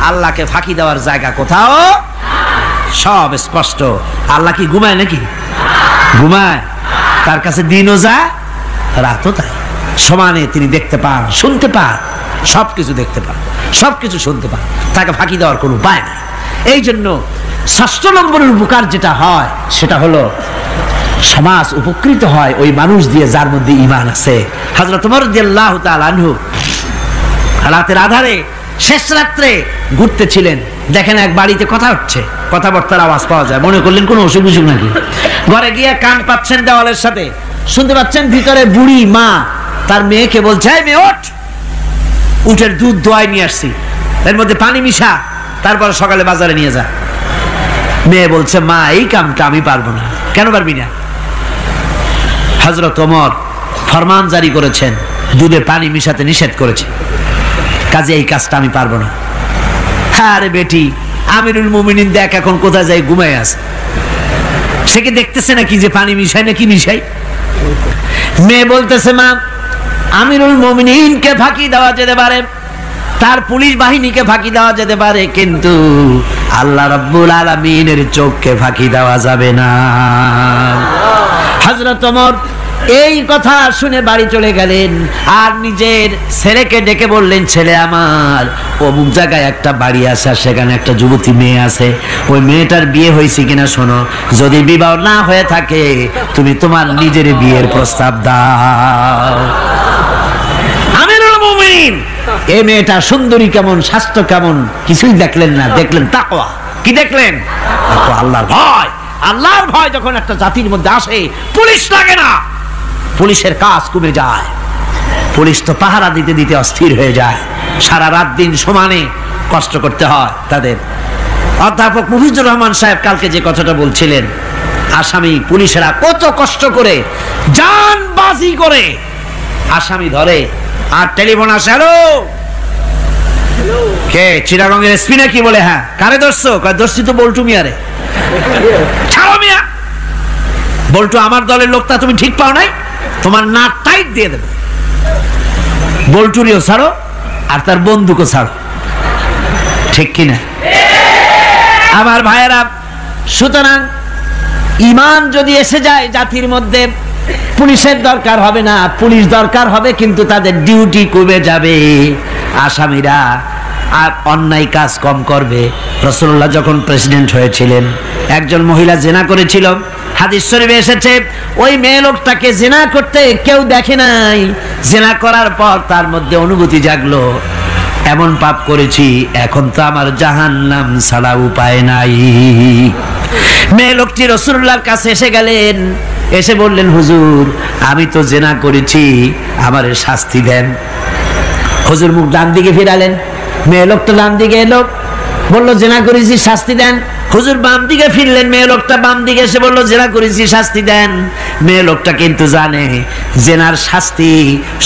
আল্লাহকে ফাঁকি দেওয়ার জায়গা কোথাও? সব স্পষ্ট। আল্লাহ কি ঘুমায় নাকি? ঘুমায়? তার কাছে দিনও যা রাতও তাই, সমানে তিনি দেখতে পান, শুনতে পান, সবকিছু দেখতে পান, সবকিছু শুনতে পান। তাকে ফাঁকি দেওয়ার কোনো উপায় নাই। এই জন্য ৬ষ্ঠ নম্বরের উপকার যেটা হয় সেটা হলো সমাজ উপকৃত হয় ওই মানুষ দিয়ে যার মধ্যে ঈমান আছে। হযরত ওমর রাদিয়াল্লাহু তাআলা আনহু রাতের আধারে শেষ রাত্রে ঘুরতেছিলেন, দেখেন এক বাড়িতে কথা হচ্ছে, কথাবার্তার আওয়াজ পাওয়া যায়, মনে করলেন কোনো অসুখ বিসুখ নাকি। ঘরে গিয়ে কান পাচ্ছেন দেওয়ালের সাথে, শুনতে পাচ্ছেন ভিতরে বুড়ি মা তার মেয়েকে বলছে এই মেয়ে ওঠ, উটের দুধ দোয়ায় নিয়ে আসছি, এর মধ্যে পানি মিশা, তারপর সকালে বাজারে নিয়ে যা। মেয়ে বলছে মা এই কামটা আমি পারবো না। কেন পারবি না? হযরত ওমর ফরমান জারি করেছেন, দুধে পানি মিশাতে নিষেধ করেছে, কাজে এই কাজটা আমি পারবো না। আরে বেটি, আমিরুল মুমিনিন দেখ এখন কোথায় যায়, ঘুমায় আছে, সে কি দেখতেছে নাকি যে পানি মিশাই নাকি মিশাই? মেয়ে বলতেছে মা আমিরুল মুমিনিনকে ফাঁকি দেওয়া যেতে পারে, তার পুলিশ বাহিনীকে ফাঁকি দেওয়া যেতে পারে, কিন্তু আল্লাহ রাব্বুল আলামিনের চোখকে ফাঁকি দেওয়া যাবে না। হযরত ওমর এই কথা শুনে বাড়ি চলে গেলেন আর নিজের ছেলেকে ডেকে বললেন ছেলে আমার, অমুক জায়গায় একটা বাড়ি আছে, সেখানে একটা যুবতী মেয়ে আছে, ওই মেয়েটার বিয়ে হয়েছে কিনা শোনো, যদি বিবাহ না হয়ে থাকে তুমি তোমার নিজের বিয়ের প্রস্তাব দাও। আমিরুল মুমিনিন এই মেয়েটা সুন্দরী কেমন, স্বাস্থ্য কেমন কিছুই দেখলেন না, দেখলেন তাকওয়া। কি দেখলেন? আল্লাহর ভয়। আল্লাহর ভয় যখন একটা জাতির মধ্যে আসে, পুলিশ লাগে না, পুলিশের কাজ কমে যায়। পুলিশ তো পাহারা দিতে দিতে অস্থির হয়ে যায়, সারা রাত দিন সমানে কষ্ট করতে হয় তাদের। অধ্যাপক মুফিজুর রহমান সাহেব কালকে যে কথাটা বলছিলেন, আসামি পুলিশেরা কত কষ্ট করে জানবাজি করে আসামি ধরে, আর টেলিফোন আসে, হ্যালো কে চিটাগংয়ের এসপি নাকি? বলে হ্যাঁ। কারে ধরছো? ধরছি তো বল্টু মিয়ারে। ছাড়ো মিয়া, বল্টু আমার দলের লোকটা তুমি ঠিক পাও নাই, তোমার নাক টাইট দিয়ে দেবে। বল্টুরিও ছাড়ো আর তার বন্দুকও ছাড়ো, ঠিক কিনা? আমার ভাইয়েরা, সুতরাং ঈমান যদি এসে যায় জাতির মধ্যে, পুলিশের দরকার হবে না, পুলিশ দরকার হবে কিন্তু তাদের ডিউটি কমে যাবে। আসামিরা আর অন্যায় কাজ কম করবে। রাসূলুল্লাহ যখন প্রেসিডেন্ট হয়েছিলেন, একজন মহিলা জিনা করেছিল, হাদিস শরীফে এসেছে ওই মেয়ে লোকটাকে জিনা করতে কেউ দেখে নাই। জিনা করার পর তার মধ্যে অনুভূতি জাগলো, এমন পাপ করেছি, এখন তো আমার জাহান্নাম ছাড়া উপায় নাই। মেয়ে লোকটি রাসূলুল্লাহর কাছে এসে গেলেন, এসে বললেন, হুজুর আমি তো জিনা করেছি, আমারে শাস্তি দেন। হুজুর মুখ ডান দিকে ফিরালেন, মেয়ে লোকটা ডান দিকে এলো, বললো জিনা করেছি, শাস্তি দেন। হুজুর বাম দিকে ফিরলেন, মেয়ে লোকটা বাম দিকে এসে বললো জিনা করেছি, শাস্তি দেন। মেয়ে লোকটা কিন্তু জানে জিনার শাস্তি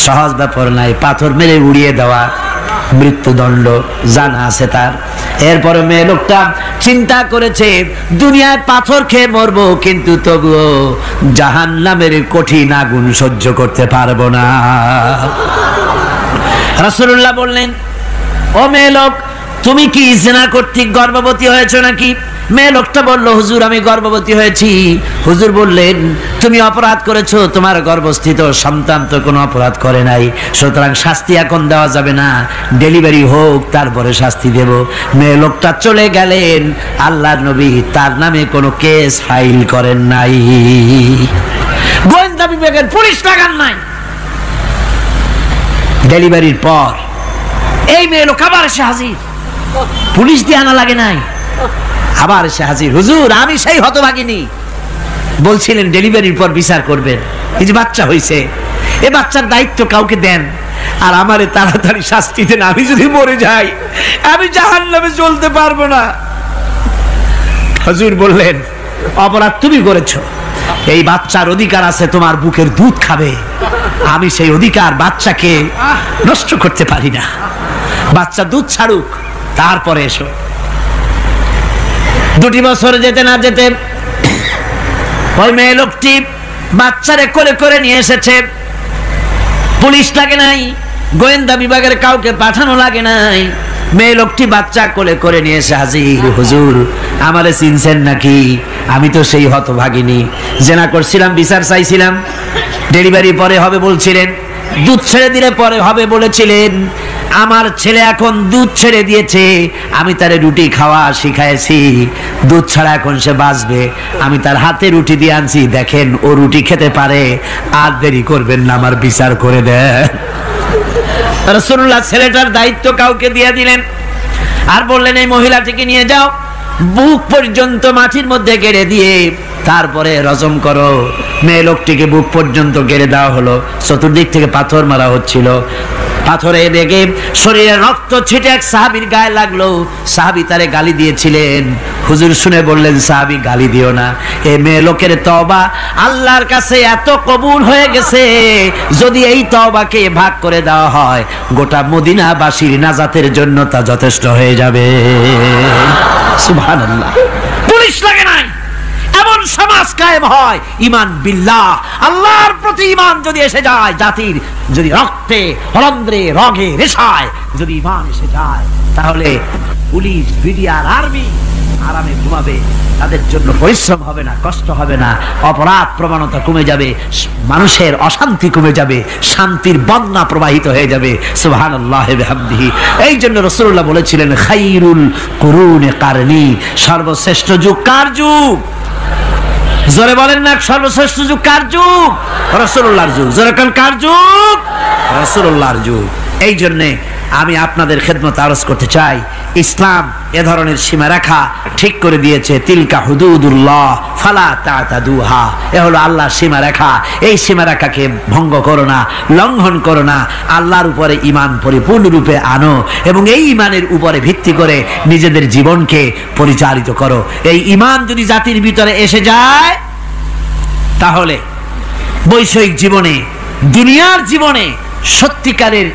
সহজ ব্যাপার নাই, পাথর মেরে উড়িয়ে দেওয়া, মৃত্যুদণ্ড জানা আছে তার। এরপরে মেয়ে লোকটা চিন্তা করেছে, দুনিয়ায় পাথর খেয়ে মরবো, কিন্তু তবুও জাহান্নামের কঠিন আগুন সহ্য করতে পারবো না। রাসূলুল্লাহ বললেন, ও মেয়ে লোক, তুমি কি জিনা কর্তৃক গর্ভবতী হয়েছো নাকি? মেয়ে লোকটা বলল, হুজুর আমি গর্ভবতী হয়েছি। হুজুর বললেন, তুমি অপরাধ করেছো, তোমার গর্ভস্থিত সন্তান তো কোনো অপরাধ করে নাই, সুতরাং শাস্তি এখন দেওয়া যাবে না, ডেলিভারি হোক তারপরে শাস্তি দেব। মেয়ে লোকটা চলে গেলেন। আল্লাহর নবী তার নামে কোনো কেস ফাইল করেন নাই, গোয়েন্দা বিভাগের পুলিশ লাগান নাই। ডেলিভারির পর এই মেয়ে লোক আবার এসে হাজির, পুলিশ দিয়ে আনা লাগে নাই, আবার এসে হাজির, হুজুর আমি সেই হতভাগিনী, বলছিলেন ডেলিভারির পর বিচার করবেন, এই যে বাচ্চা হয়েছে, এ বাচ্চার দায়িত্ব কাউকে দেন, আর আমারে তাড়াতাড়ি শাস্তি দেন, আমি যদি মরে যাই আমি জাহান্নামে চলতে পারবো না। হুজুর বললেন, অপরাধ তুমি করেছো, এই বাচ্চার অধিকার আছে তোমার বুকের দুধ খাবে, আমি সেই অধিকার বাচ্চাকে নষ্ট করতে পারি না, বাচ্চা দুধ ছাড়ুক তারপরে এসো। 2 বছর যেতে না যেতে ওই মেয়ে লোকটি বাচ্চারে কোলে করে নিয়ে এসেছে, পুলিশ লাগে নাই, গোয়েন্দা বিভাগের কাউকে পাঠানো লাগে নাই। মেয়ে লোকটি বাচ্চা কোলে করে নিয়ে এসে হাজির, হুজুর আমারে চিনছেন নাকি? আমি তো সেই হতভাগিনী, জিনা করছিলাম, বিচার চাইছিলাম, ডেলিভারি পরে হবে বলছিলেন, দুধ ছেড়ে দিলে পরে হবে বলেছিলেন, আমার ছেলে এখন দুধ ছেড়ে দিয়েছে, আমি তারে রুটি খাওয়া শিখাইছি, দুধ ছাড়া এখন সে বাঁচবে, আমি তার হাতে রুটি দিয়ে আনছি, দেখেন ও রুটি খেতে পারে, আর দেরি করবেন না, আমার বিচার করে দেন। রাসূলুল্লাহ ছেলেটার দায়িত্ব কাউকে দিয়ে দিলেন, আর বললেন এই মহিলাটিকে নিয়ে যাও, বুক পর্যন্ত মাটির মধ্যে গেড়ে দিয়ে তারপরে রজম করো। মেয়ে লোকটিকে বুক পর্যন্ত গেড়ে দেওয়া হলো, চতুর্দিক থেকে পাথর মারা হচ্ছিল, পাথরে দেখে শরীরে রক্ত ছিটে এক সাহাবীর গায়ে লাগলো, সাহাবী তারে গালি দিয়েছিলেন। হুজুর শুনে বললেন, সাহাবী গালি দিও না, এই মেয়ে লোকের তওবা আল্লাহর কাছে এত কবুল হয়ে গেছে, যদি এই তওবাকে ভাগ করে দেওয়া হয় গোটা মদিনাবাসীর নাজাতের জন্য তা যথেষ্ট হয়ে যাবে। সুবহানাল্লাহ, পুলিশ লাগে নাই, এমন সমাজ কায়েম হয়, ঈমান বিল্লাহ, আল্লাহর প্রতি ঈমান যদি এসে যায়, জাতির যদি রক্তে রন্ধ্রে রগে রেশায় যদি ঈমান এসে যায়, তাহলে পুলিশ বিডিআর আর্মি আরামে ঘুমাবে, তাদের জন্য পরিশ্রম হবে না, কষ্ট হবে না, অপরাধ প্রবণতা কমে যাবে, মানুষের অশান্তি কমে যাবে, শান্তির বন্যা প্রবাহিত হয়ে যাবে। সুবহানাল্লাহ ওয়া বিহামদিহি। এই জন্য রাসূলুল্লাহ বলেছিলেন, খায়রুল কুরুনে কারনি, সর্বশ্রেষ্ঠ যুগ কার যুগ? জোরে বলেন না, সর্বশ্রেষ্ঠ যুগ কার যুগ? রাসূলুল্লাহর যুগ। জোরে কোন কার যুগ? রাসূলুল্লাহর যুগ। এই জন্য আমি আপনাদের খেদমত আরজ করতে চাই, ইসলাম এ ধরনের সীমারেখা ঠিক করে দিয়েছে, তিলকা হুদুদুল্লাহ ফালা তাতাদুহা, এ হলো আল্লাহর সীমারেখা, এই সীমারেখাকে ভঙ্গ করো না, লঙ্ঘন করো না, আল্লাহর উপরে ঈমান পরিপূর্ণরূপে আনো এবং এই ঈমানের উপরে ভিত্তি করে নিজেদের জীবনকে পরিচালিত করো। এই ঈমান যদি জাতির ভিতরে এসে যায়, তাহলে বৈষয়িক জীবনে, দুনিয়ার জীবনে সত্যিকারের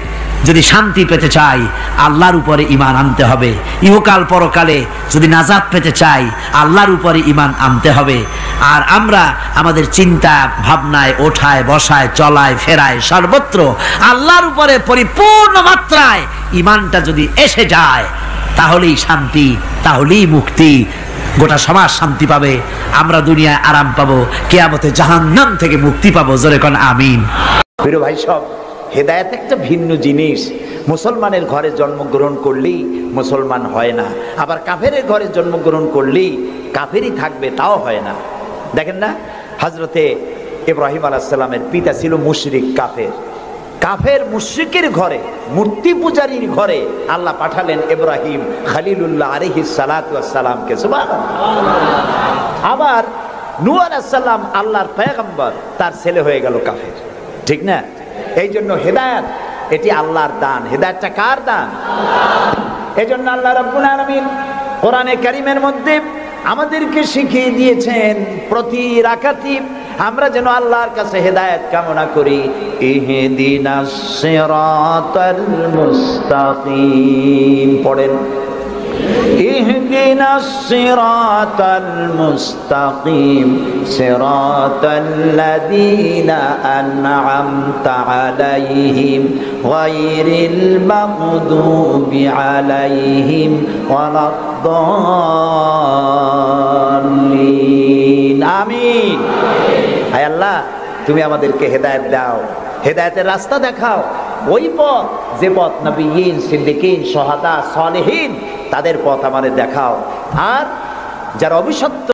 যদি শান্তি পেতে চাই, আল্লাহর উপরে ঈমান আনতে হবে। ইহকাল পরকালে যদি নাজাত পেতে চাই, আল্লাহর উপরে ঈমান আনতে হবে। আর আমরা আমাদের চিন্তা ভাবনায়, ওঠায় বসায়, চলায় ফেরায়, সর্বত্র আল্লাহর উপরে পরিপূর্ণ মাত্রায় ঈমানটা যদি এসে যায়, তাহলেই শান্তি, তাহলেই মুক্তি। গোটা সমাজ শান্তি পাবে, আমরা দুনিয়ায় আরাম পাবো, কিয়ামতে জাহান্নাম থেকে মুক্তি পাবো। জোরে কোন আমিন। প্রিয় ভাই সব, হেদায়েত একটা ভিন্ন জিনিস। মুসলমানের ঘরে জন্মগ্রহণ করলেই মুসলমান হয় না, আবার কাফেরের ঘরে জন্মগ্রহণ করলেই কাফেরই থাকবে, তাও হয় না। দেখেন না, হযরতে ইব্রাহিম আলাইহিস সালামের পিতা ছিল মুশরিক, কাফের। কাফের মুশরিকের ঘরে, মূর্তি পূজারীর ঘরে আল্লাহ পাঠালেন ইব্রাহিম খলিলুল্লাহ আলাইহিস সালাতু ওয়াস সালামকে। সুবহানাল্লাহ। আবার নূহ আলাইহিস সালাম আল্লাহর পয়গম্বর, তার ছেলে হয়ে গেল কাফের। ঠিক না? এই জন্য হেদায়েত এটি আল্লাহর দান। হেদায়েতটা কার দান? এই জন্য আল্লাহ রাব্বুল আলামিন কোরআনে কারীমের মধ্যে আমাদেরকে শিখিয়ে দিয়েছেন প্রতি রাকাতে আমরা যেন আল্লাহর কাছে হেদায়েত কামনা করি। ইহদিনাস সিরাতাল মুস্তাকিম পড়েন, ইহদিনাস সিরাতাল মুস্তাকিম সিরাতাল্লাযীনা আন'আমতা আলাইহিম গায়রিল মাগদুবি আলাইহিম ওয়ালাদ-দাল্লিন। আমিন। হায় আল্লাহ, তুমি আমাদেরকে হেদায়েত দাও, হেদায়েতের রাস্তা দেখাও, ওই পথ যে পথ নবিয়্যিন, সিদ্দিকীন, শুহাদা, সালেহীন তাদের পথ আমাদের দেখাও। আর যারা অবিশ্বস্ত